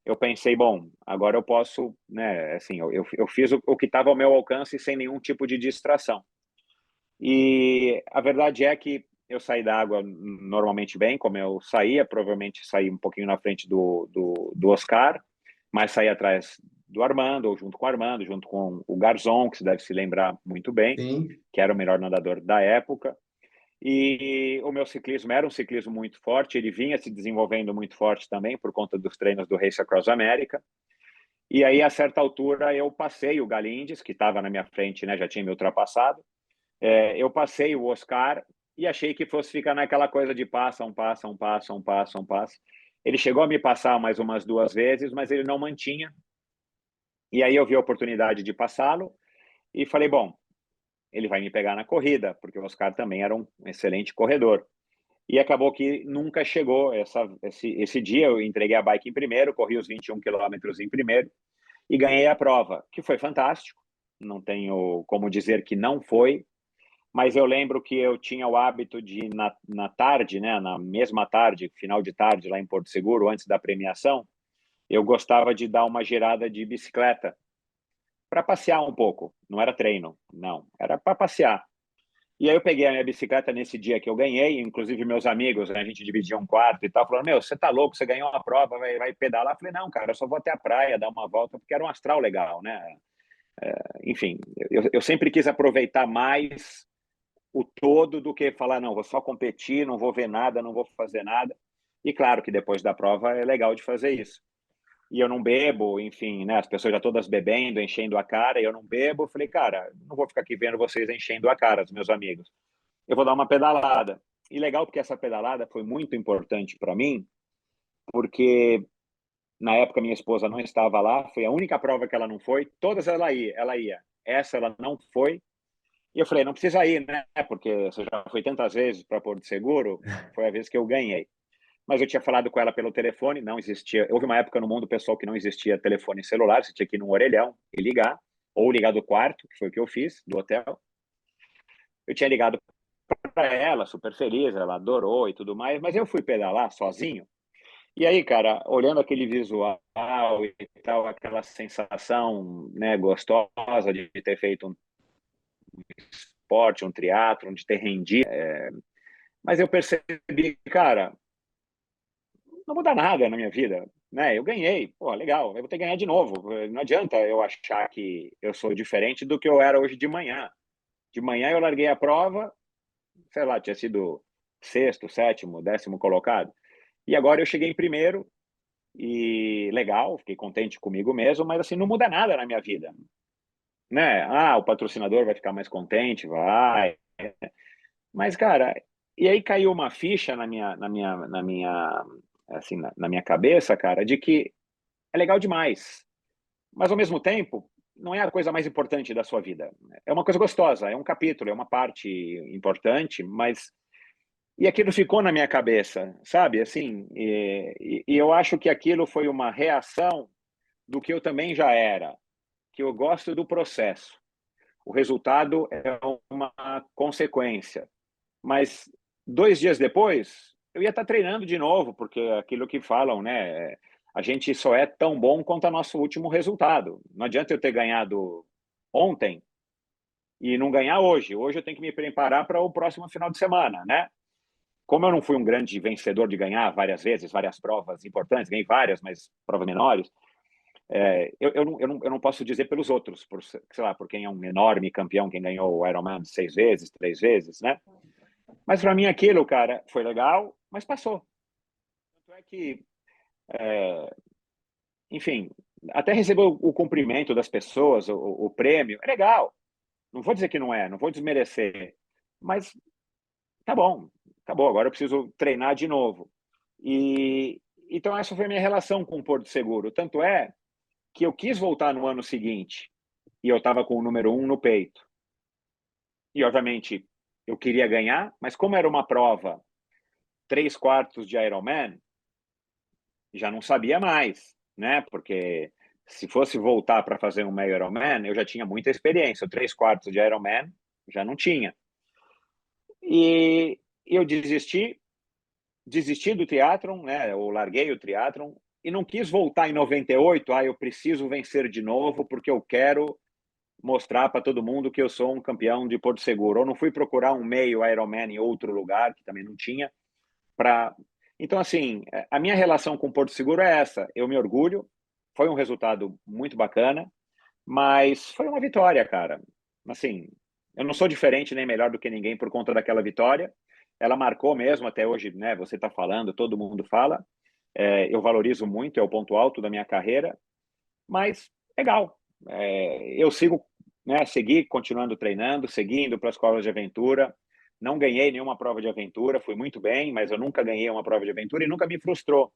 eu pensei, bom, agora eu posso, né? Assim, eu fiz o que estava ao meu alcance sem nenhum tipo de distração. E a verdade é que eu saí da água normalmente bem, como eu saía, provavelmente saí um pouquinho na frente do Oscar, mas saí atrás do Armando, ou junto com o Armando, junto com o Garzon, que você deve se lembrar muito bem, Sim. que era o melhor nadador da época. E o meu ciclismo era um ciclismo muito forte, ele vinha se desenvolvendo muito forte também por conta dos treinos do Race Across America. E aí, a certa altura, eu passei o Galindes, que estava na minha frente, né, já tinha me ultrapassado. Eu passei o Oscar e achei que fosse ficar naquela coisa de passa, um passa, um passa, um passa, um passa. Ele chegou a me passar mais umas 2 vezes, mas ele não mantinha. E aí eu vi a oportunidade de passá-lo e falei, bom, ele vai me pegar na corrida, porque o Oscar também era um excelente corredor. E acabou que nunca chegou esse dia. Eu entreguei a bike em primeiro, corri os 21 quilômetros em primeiro e ganhei a prova, que foi fantástico. Não tenho como dizer que não foi, mas eu lembro que eu tinha o hábito de, na tarde, né, na mesma tarde, final de tarde, lá em Porto Seguro, antes da premiação, eu gostava de dar uma girada de bicicleta para passear um pouco. Não era treino, não, era para passear. E aí eu peguei a minha bicicleta nesse dia que eu ganhei, inclusive meus amigos, né, a gente dividia um quarto e tal, falando, meu, você tá louco, você ganhou uma prova, vai pedalar? Eu falei, não, cara, eu só vou até a praia, dar uma volta, porque era um astral legal, né? Enfim, eu sempre quis aproveitar mais o todo do que falar, não, vou só competir, não vou ver nada, não vou fazer nada. E claro que depois da prova é legal de fazer isso. E eu não bebo, enfim, né, as pessoas já todas bebendo, enchendo a cara, e eu não bebo. Eu falei, cara, não vou ficar aqui vendo vocês enchendo a cara, os meus amigos. Eu vou dar uma pedalada. E legal porque essa pedalada foi muito importante para mim, porque na época minha esposa não estava lá, foi a única prova que ela não foi, todas ela ia. Essa ela não foi. E eu falei, não precisa ir, né? Porque você já foi tantas vezes para Porto Seguro, foi a vez que eu ganhei. Mas eu tinha falado com ela pelo telefone, não existia. Houve uma época no mundo, pessoal, que não existia telefone celular, você tinha que ir num orelhão e ligar, ou ligar do quarto, que foi o que eu fiz, do hotel. Eu tinha ligado para ela, super feliz, ela adorou e tudo mais, mas eu fui pedalar sozinho. E aí, cara, olhando aquele visual e tal, aquela sensação, né, gostosa de ter feito um esporte, um triatlon, de ter rendido, mas eu percebi, cara, não muda nada na minha vida, né? Eu ganhei, pô, legal, eu vou ter que ganhar de novo. Não adianta eu achar que eu sou diferente do que eu era hoje de manhã. De manhã eu larguei a prova, sei lá, tinha sido sexto, sétimo, 10º colocado. E agora eu cheguei em primeiro e legal, fiquei contente comigo mesmo, mas assim, não muda nada na minha vida, né? Ah, o patrocinador vai ficar mais contente, vai. Mas, cara, e aí caiu uma ficha assim, na minha cabeça, cara, de que é legal demais, mas ao mesmo tempo não é a coisa mais importante da sua vida. É uma coisa gostosa, é um capítulo, é uma parte importante, mas e aquilo ficou na minha cabeça, sabe? Assim, e eu acho que aquilo foi uma reação do que eu também já era, que eu gosto do processo. O resultado é uma consequência. Mas 2 dias depois, eu ia estar treinando de novo, porque aquilo que falam, né? A gente só é tão bom quanto o nosso último resultado. Não adianta eu ter ganhado ontem e não ganhar hoje. Hoje eu tenho que me preparar para o próximo final de semana, né? Como eu não fui um grande vencedor de ganhar várias vezes, várias provas importantes, ganhei várias, mas provas menores, eu não posso dizer pelos outros, sei lá, por quem é um enorme campeão, quem ganhou o Ironman 6 vezes, 3 vezes, né? Mas para mim aquilo, cara, foi legal, mas passou. Tanto é que, enfim, até receber o cumprimento das pessoas, o prêmio, é legal. Não vou dizer que não é, não vou desmerecer, mas tá bom, acabou. Agora eu preciso treinar de novo. E então essa foi a minha relação com o Porto Seguro. Tanto é que eu quis voltar no ano seguinte e eu estava com o número 1 no peito. E obviamente eu queria ganhar, mas como era uma prova 3/4 de Ironman, já não sabia mais, né? Porque se fosse voltar para fazer um meio Ironman, eu já tinha muita experiência. O 3/4 de Ironman já não tinha. E eu desisti do triatlon, né? Eu larguei o triatlon e não quis voltar em 98. Eu preciso vencer de novo porque eu quero mostrar para todo mundo que eu sou um campeão de Porto Seguro. Eu não fui procurar um meio Ironman em outro lugar, que também não tinha, para... Então, assim, a minha relação com Porto Seguro é essa. Eu me orgulho, foi um resultado muito bacana, mas foi uma vitória, cara. Assim, eu não sou diferente nem melhor do que ninguém por conta daquela vitória. Ela marcou mesmo até hoje, né? Você está falando, todo mundo fala. Eu valorizo muito, é o ponto alto da minha carreira. mas legal. Eu sigo, né, segui continuando treinando, seguindo para as escolas de aventura. Não ganhei nenhuma prova de aventura, fui muito bem, mas eu nunca ganhei uma prova de aventura e nunca me frustrou,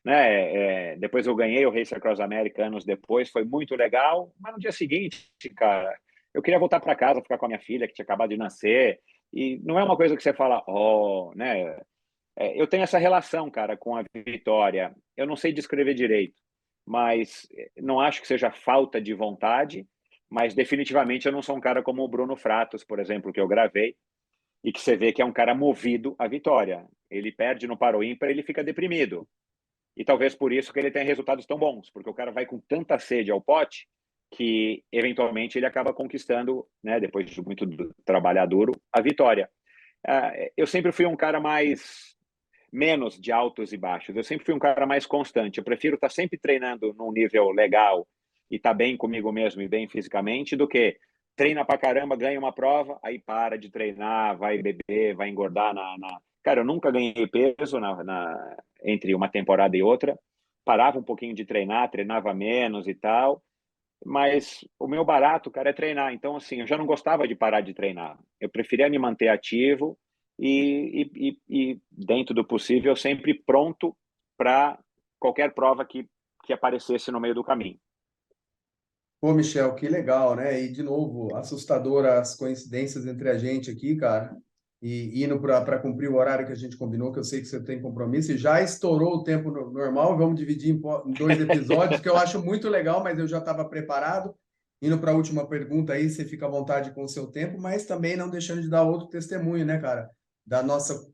né? Depois eu ganhei o Race Across America anos depois, foi muito legal, mas no dia seguinte, cara, eu queria voltar para casa, ficar com a minha filha que tinha acabado de nascer, e não é uma coisa que você fala, oh, né? Eu tenho essa relação, cara, com a vitória. Eu não sei descrever direito, mas não acho que seja falta de vontade, mas definitivamente eu não sou um cara como o Bruno Fratos, por exemplo, que eu gravei, e que você vê que é um cara movido à vitória. Ele perde no Paro Ímpar, ele fica deprimido. E talvez por isso que ele tem resultados tão bons, porque o cara vai com tanta sede ao pote que, eventualmente, ele acaba conquistando, né, depois de muito trabalhar duro, a vitória. Eu sempre fui um cara menos de altos e baixos. Eu sempre fui um cara mais constante. Eu prefiro estar sempre treinando num nível legal e estar bem comigo mesmo e bem fisicamente do que treina pra caramba, ganha uma prova, aí para de treinar, vai beber, vai engordar Cara, eu nunca ganhei peso entre uma temporada e outra. Parava um pouquinho de treinar, treinava menos e tal. Mas o meu barato, cara, é treinar. Então, assim, eu já não gostava de parar de treinar. Eu preferia me manter ativo e dentro do possível, sempre pronto para qualquer prova que aparecesse no meio do caminho. Pô, Michel, que legal, né? E, de novo, assustadora as coincidências entre a gente aqui, cara. E indo para cumprir o horário que a gente combinou, que eu sei que você tem compromisso, e já estourou o tempo normal, vamos dividir em dois episódios, que eu acho muito legal, mas eu já estava preparado. Indo para a última pergunta aí, você fica à vontade com o seu tempo, mas também não deixando de dar outro testemunho, né, cara? Da nossa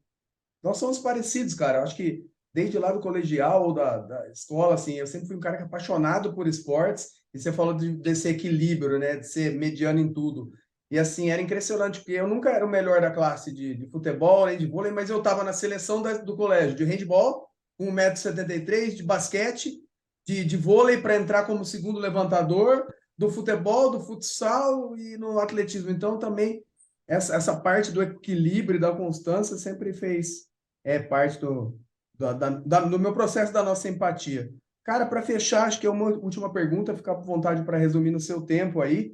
Nós somos parecidos, cara. Eu acho que desde lá do colegial ou da escola, assim, eu sempre fui um cara que é apaixonado por esportes. E você falou desse equilíbrio, né? De ser mediano em tudo. E assim, era impressionante, porque eu nunca era o melhor da classe de futebol, nem de vôlei, mas eu estava na seleção do colégio de handball, com 1,73 m, de basquete, de vôlei para entrar como segundo levantador, do futebol, do futsal e no atletismo. Então, também, essa parte do equilíbrio e da constância sempre fez parte do meu processo da nossa empatia. Cara, para fechar, acho que é uma última pergunta, ficar à vontade para resumir no seu tempo aí.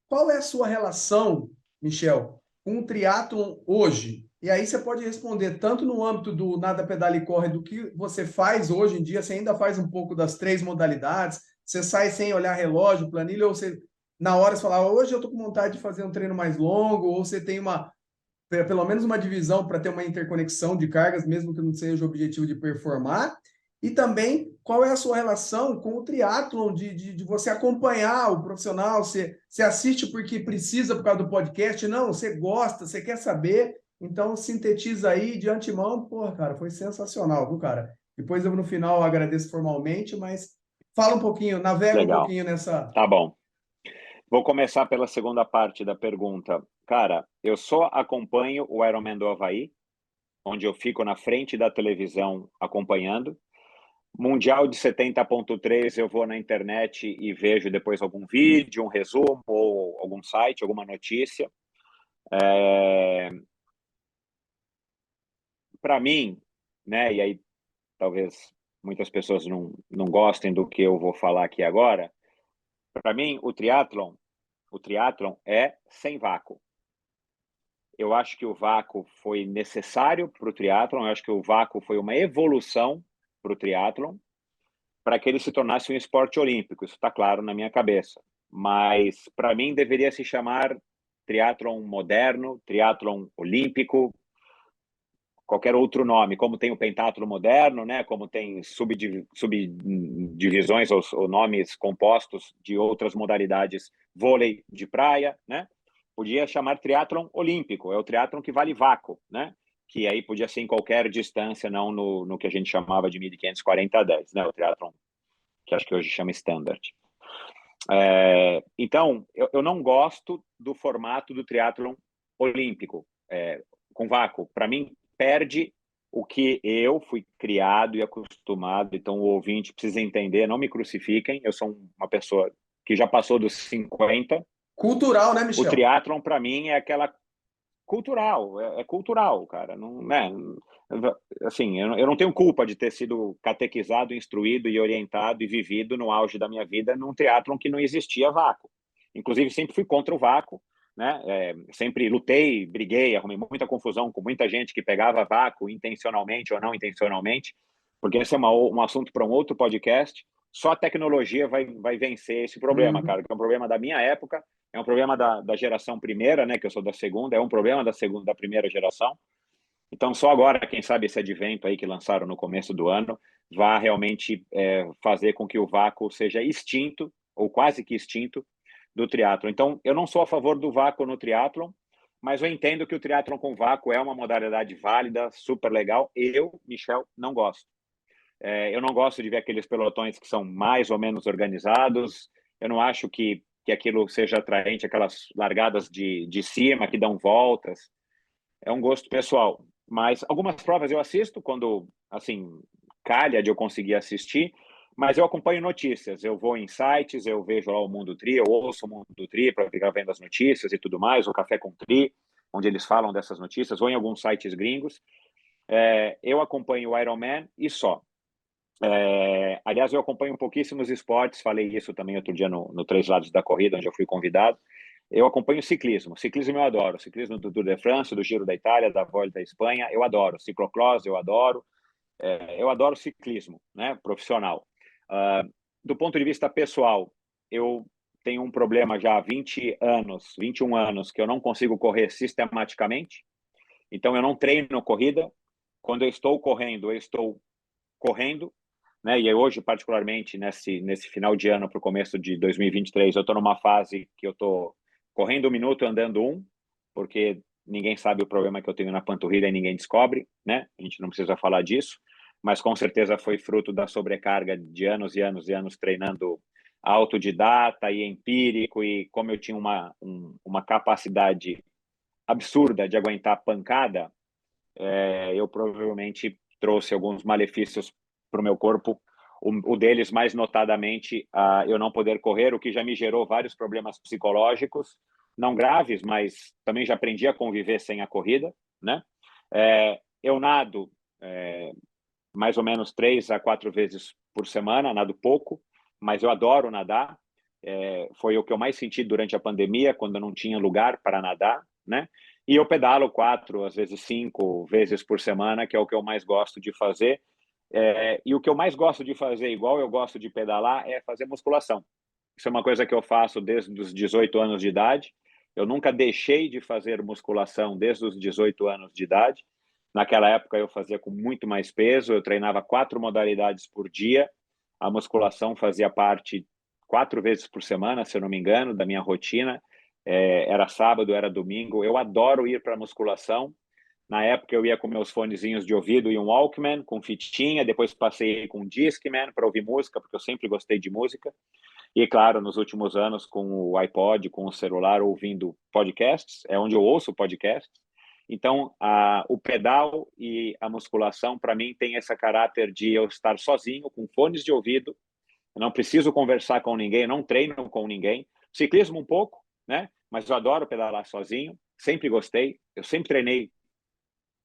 Qual é a sua relação, Michel, com o triatlon hoje? E aí você pode responder tanto no âmbito do nada, pedala e corre, do que você faz hoje em dia, você ainda faz um pouco das três modalidades, você sai sem olhar relógio, planilha, ou você, na hora, você fala, hoje eu estou com vontade de fazer um treino mais longo, ou você tem pelo menos uma divisão para ter uma interconexão de cargas, mesmo que não seja o objetivo de performar. E também, qual é a sua relação com o triatlon, de você acompanhar o profissional? Você assiste porque precisa por causa do podcast? Não, você gosta, você quer saber. Então, sintetiza aí de antemão. Porra, cara, foi sensacional, viu, cara? Depois eu, no final, agradeço formalmente, mas fala um pouquinho, navega um Legal. pouquinho nessa... Tá bom. Vou começar pela segunda parte da pergunta. Cara, eu só acompanho o Ironman do Havaí, onde eu fico na frente da televisão acompanhando. Mundial de 70.3 eu vou na internet e vejo depois algum vídeo, um resumo, ou algum site, alguma notícia. Para mim, né, e aí talvez muitas pessoas não gostem do que eu vou falar aqui agora, para mim o triatlon é sem vácuo. Eu acho que o vácuo foi necessário para o triatlon, eu acho que o vácuo foi uma evolução para o triatlon, para que ele se tornasse um esporte olímpico. Isso está claro na minha cabeça. Mas, para mim, deveria se chamar triatlon moderno, triatlon olímpico, qualquer outro nome, como tem o pentatlo moderno, né? Como tem subdivisões ou nomes compostos de outras modalidades, vôlei de praia, né? Podia chamar triatlon olímpico, é o triatlon que vale vácuo, né? Que aí podia ser em qualquer distância, não no que a gente chamava de 1.500, 40 a 10, né? O triatlon que acho que hoje chama standard. Então, eu não gosto do formato do triatlon olímpico, com vácuo. Para mim, perde o que eu fui criado e acostumado. Então, o ouvinte precisa entender, não me crucifiquem, eu sou uma pessoa que já passou dos 50. Cultural, né, Michel? O triatlon, para mim, é aquela cultural, é cultural, cara. Não, né? assim, eu não tenho culpa de ter sido catequizado, instruído e orientado e vivido no auge da minha vida num triatlon que não existia vácuo. Inclusive, sempre fui contra o vácuo, né? Sempre lutei, briguei, arrumei muita confusão com muita gente que pegava vácuo intencionalmente ou não intencionalmente, porque esse é um assunto para um outro podcast. Só a tecnologia vai vencer esse problema, cara, que é um problema da minha época, é um problema da geração primeira, né, que eu sou da segunda, é um problema da primeira geração. Então, só agora, quem sabe, esse advento aí que lançaram no começo do ano vai realmente fazer com que o vácuo seja extinto, ou quase que extinto, do triatlon. Então, eu não sou a favor do vácuo no triatlon, mas eu entendo que o triatlon com vácuo é uma modalidade válida, super legal. Eu, Michel, não gosto. Eu não gosto de ver aqueles pelotões que são mais ou menos organizados. Eu não acho que aquilo seja atraente, aquelas largadas de cima que dão voltas. É um gosto pessoal. Mas algumas provas eu assisto quando, assim, calha de eu conseguir assistir, mas eu acompanho notícias. Eu vou em sites, eu vejo lá o Mundo Tri, eu ouço o Mundo Tri para ficar vendo as notícias e tudo mais, o Café com Tri, onde eles falam dessas notícias, ou em alguns sites gringos. Eu acompanho o Ironman e só. Aliás, eu acompanho pouquíssimos esportes, falei isso também outro dia no Três Lados da Corrida, onde eu fui convidado. Eu acompanho ciclismo. Ciclismo eu adoro. Ciclismo do Tour de France, do Giro da Itália, da Volta da Espanha, eu adoro. Ciclocross, eu adoro. Eu adoro ciclismo, né, profissional. Do ponto de vista pessoal, eu tenho um problema já há 21 anos, que eu não consigo correr sistematicamente. Então, eu não treino corrida. Quando eu estou correndo, né? E hoje, particularmente, nesse final de ano para o começo de 2023, eu estou numa fase que eu estou correndo 1 minuto, andando 1, porque ninguém sabe o problema que eu tenho na panturrilha e ninguém descobre, né? A gente não precisa falar disso, mas com certeza foi fruto da sobrecarga de anos e anos e anos treinando autodidata e empírico, e como eu tinha uma capacidade absurda de aguentar pancada, eu provavelmente trouxe alguns malefícios para o meu corpo, o deles mais notadamente eu não poder correr, o que já me gerou vários problemas psicológicos, não graves, mas também já aprendi a conviver sem a corrida, né? Eu nado mais ou menos 3 a 4 vezes por semana, nado pouco, mas eu adoro nadar. Foi o que eu mais senti durante a pandemia, quando eu não tinha lugar para nadar, né? E eu pedalo 4, às vezes 5 vezes por semana, que é o que eu mais gosto de fazer. E o que eu mais gosto de fazer, igual eu gosto de pedalar, é fazer musculação. Isso é uma coisa que eu faço desde os 18 anos de idade. Eu nunca deixei de fazer musculação desde os 18 anos de idade. Naquela época eu fazia com muito mais peso, eu treinava 4 modalidades por dia. A musculação fazia parte 4 vezes por semana, se eu não me engano, da minha rotina. Era sábado, era domingo. Eu adoro ir para a musculação. Na época eu ia com meus fonezinhos de ouvido e um Walkman com fitinha, depois passei com um Discman para ouvir música, porque eu sempre gostei de música. E, claro, nos últimos anos com o iPod, com o celular, ouvindo podcasts, é onde eu ouço podcasts. Então, o pedal e a musculação, para mim, tem esse caráter de eu estar sozinho, com fones de ouvido, eu não preciso conversar com ninguém, não treino com ninguém. Ciclismo um pouco, né? Mas eu adoro pedalar sozinho, sempre gostei. Eu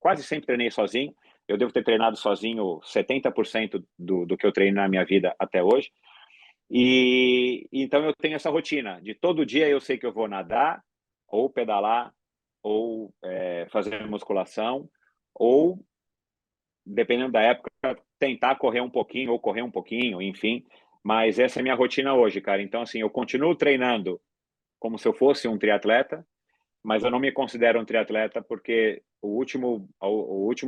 quase sempre treinei sozinho. Eu devo ter treinado sozinho 70% do que eu treino na minha vida até hoje. E então eu tenho essa rotina de todo dia eu sei que eu vou nadar, ou pedalar, ou fazer musculação, ou, dependendo da época, tentar correr um pouquinho, ou correr um pouquinho, enfim. Mas essa é a minha rotina hoje, cara. Então, assim, eu continuo treinando como se eu fosse um triatleta, mas eu não me considero um triatleta porque o último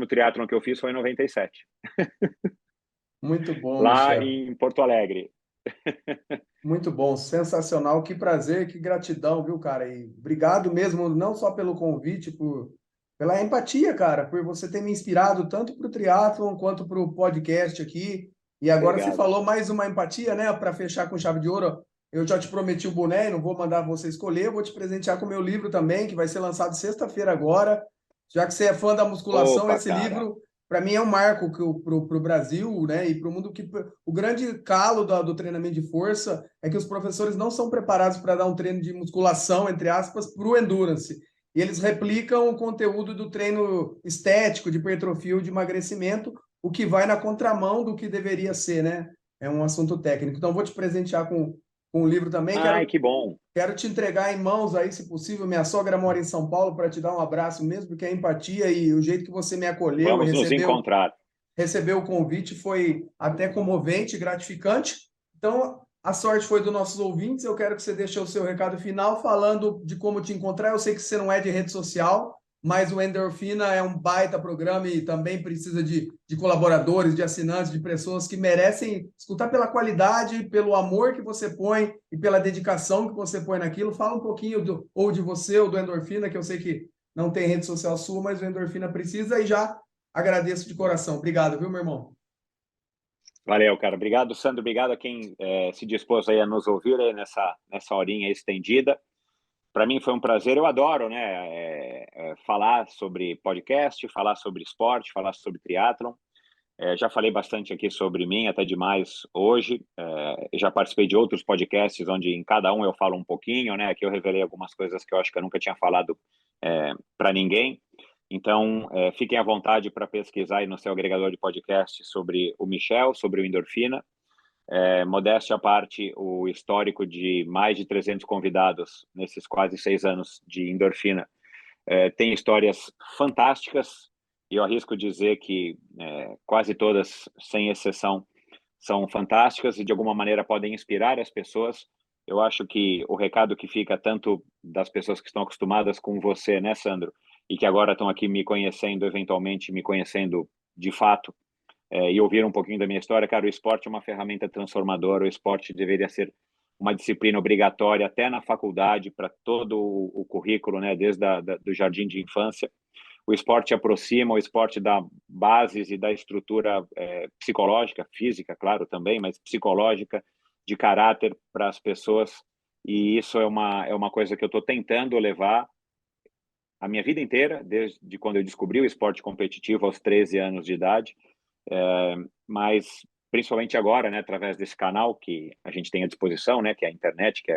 triatlon que eu fiz foi em 97. Muito bom, Lá Michel. em Porto Alegre. Muito bom, sensacional. Que prazer, que gratidão, viu, cara? E obrigado mesmo, não só pelo convite, pela empatia, cara, por você ter me inspirado tanto para o triatlon quanto para o podcast aqui. E agora você Obrigado. falou mais uma empatia, né? Para fechar com chave de ouro. Eu já te prometi o boné, não vou mandar você escolher, eu vou te presentear com o meu livro também, que vai ser lançado sexta-feira agora. Já que você é fã da musculação, Opa, esse cara. livro, para mim, é um marco para o Brasil, né? E para o mundo, que o grande calo do treinamento de força é que os professores não são preparados para dar um treino de musculação, entre aspas, para o endurance. e eles replicam o conteúdo do treino estético, de hipertrofia ou de emagrecimento, o que vai na contramão do que deveria ser, né? É um assunto técnico. Então, vou te presentear com um livro também. Ai, que bom. Quero te entregar em mãos aí, se possível. Minha sogra mora em São Paulo, para te dar um abraço mesmo, porque a empatia e o jeito que você me acolheu e Vamos nos encontrar. recebeu o convite foi até comovente, gratificante. Então, a sorte foi dos nossos ouvintes. Eu quero que você deixe o seu recado final falando de como te encontrar. Eu sei que você não é de rede social, mas o Endorfina é um baita programa e também precisa de colaboradores, de assinantes, de pessoas que merecem escutar pela qualidade, pelo amor que você põe e pela dedicação que você põe naquilo. Fala um pouquinho ou de você ou do Endorfina, que eu sei que não tem rede social sua, mas o Endorfina precisa, e já agradeço de coração. Obrigado, viu, meu irmão? Valeu, cara. Obrigado, Sandro. Obrigado a quem se dispôs aí a nos ouvir aí nessa horinha estendida. Para mim foi um prazer. Eu adoro, né, falar sobre podcast, falar sobre esporte, falar sobre triatlon. Já falei bastante aqui sobre mim, até demais hoje. Já participei de outros podcasts onde em cada um eu falo um pouquinho, né? Aqui eu revelei algumas coisas que eu acho que eu nunca tinha falado para ninguém. Então, fiquem à vontade para pesquisar aí no seu agregador de podcast sobre o Michel, sobre o Endorfina. Modéstia à parte, o histórico de mais de 300 convidados nesses quase 6 anos de Endorfina tem histórias fantásticas, e eu arrisco dizer que quase todas, sem exceção, são fantásticas e de alguma maneira podem inspirar as pessoas. Eu acho que o recado que fica tanto das pessoas que estão acostumadas com você, né, Sandro, e que agora estão aqui me conhecendo, eventualmente me conhecendo de fato, e ouviram um pouquinho da minha história, cara, o esporte é uma ferramenta transformadora, o esporte deveria ser uma disciplina obrigatória até na faculdade, para todo o currículo, né, desde do jardim de infância. O esporte aproxima, o esporte dá bases e dá estrutura psicológica, física, claro, também, mas psicológica, de caráter para as pessoas, e isso é uma coisa que eu estou tentando levar a minha vida inteira, desde quando eu descobri o esporte competitivo aos 13 anos de idade, mas principalmente agora, né, através desse canal que a gente tem à disposição, né, que é a internet, que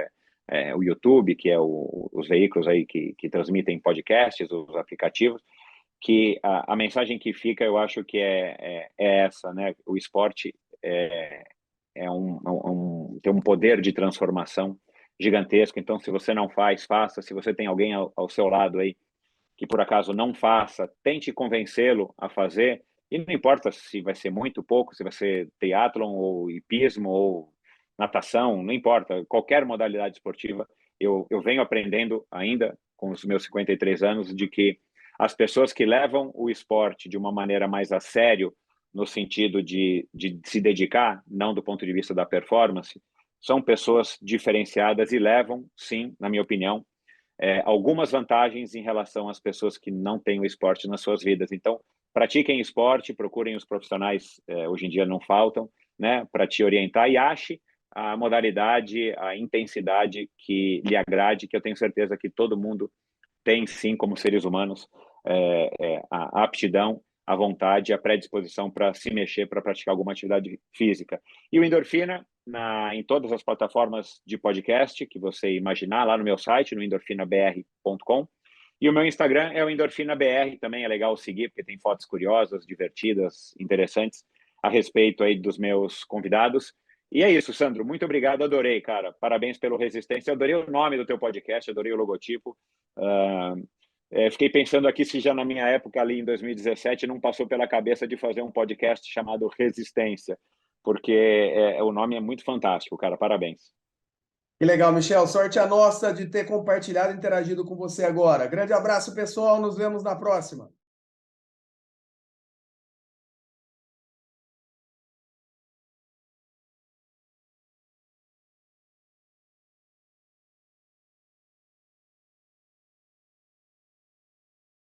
é o YouTube, que é os veículos aí que transmitem podcasts, os aplicativos, que a mensagem que fica, eu acho que é essa, né, o esporte tem um poder de transformação gigantesco. Então, se você não faz, faça. Se você tem alguém ao seu lado aí que por acaso não faça, tente convencê-lo a fazer. E não importa se vai ser muito pouco, se vai ser triatlon ou hipismo ou natação, não importa. Qualquer modalidade esportiva, eu venho aprendendo ainda com os meus 53 anos de que as pessoas que levam o esporte de uma maneira mais a sério, no sentido de se dedicar, não do ponto de vista da performance, são pessoas diferenciadas e levam, sim, na minha opinião, algumas vantagens em relação às pessoas que não têm o esporte nas suas vidas. Então, pratiquem esporte, procurem os profissionais, hoje em dia não faltam, né, para te orientar, e ache a modalidade, a intensidade que lhe agrade, que eu tenho certeza que todo mundo tem, sim, como seres humanos, a aptidão, a vontade, a predisposição para se mexer, para praticar alguma atividade física. E o Endorfina, em todas as plataformas de podcast que você imaginar, lá no meu site, no endorfinabr.com. E o meu Instagram é o EndorfinaBR, também é legal seguir, porque tem fotos curiosas, divertidas, interessantes, a respeito aí dos meus convidados. E é isso, Sandro, muito obrigado, adorei, cara. Parabéns pelo Resistência, adorei o nome do teu podcast, adorei o logotipo. Fiquei pensando aqui se já na minha época, ali em 2017, não passou pela cabeça de fazer um podcast chamado Resistência, porque o nome é muito fantástico, cara. Parabéns. Que legal, Michel. Sorte a nossa de ter compartilhado e interagido com você agora. Grande abraço, pessoal. Nos vemos na próxima.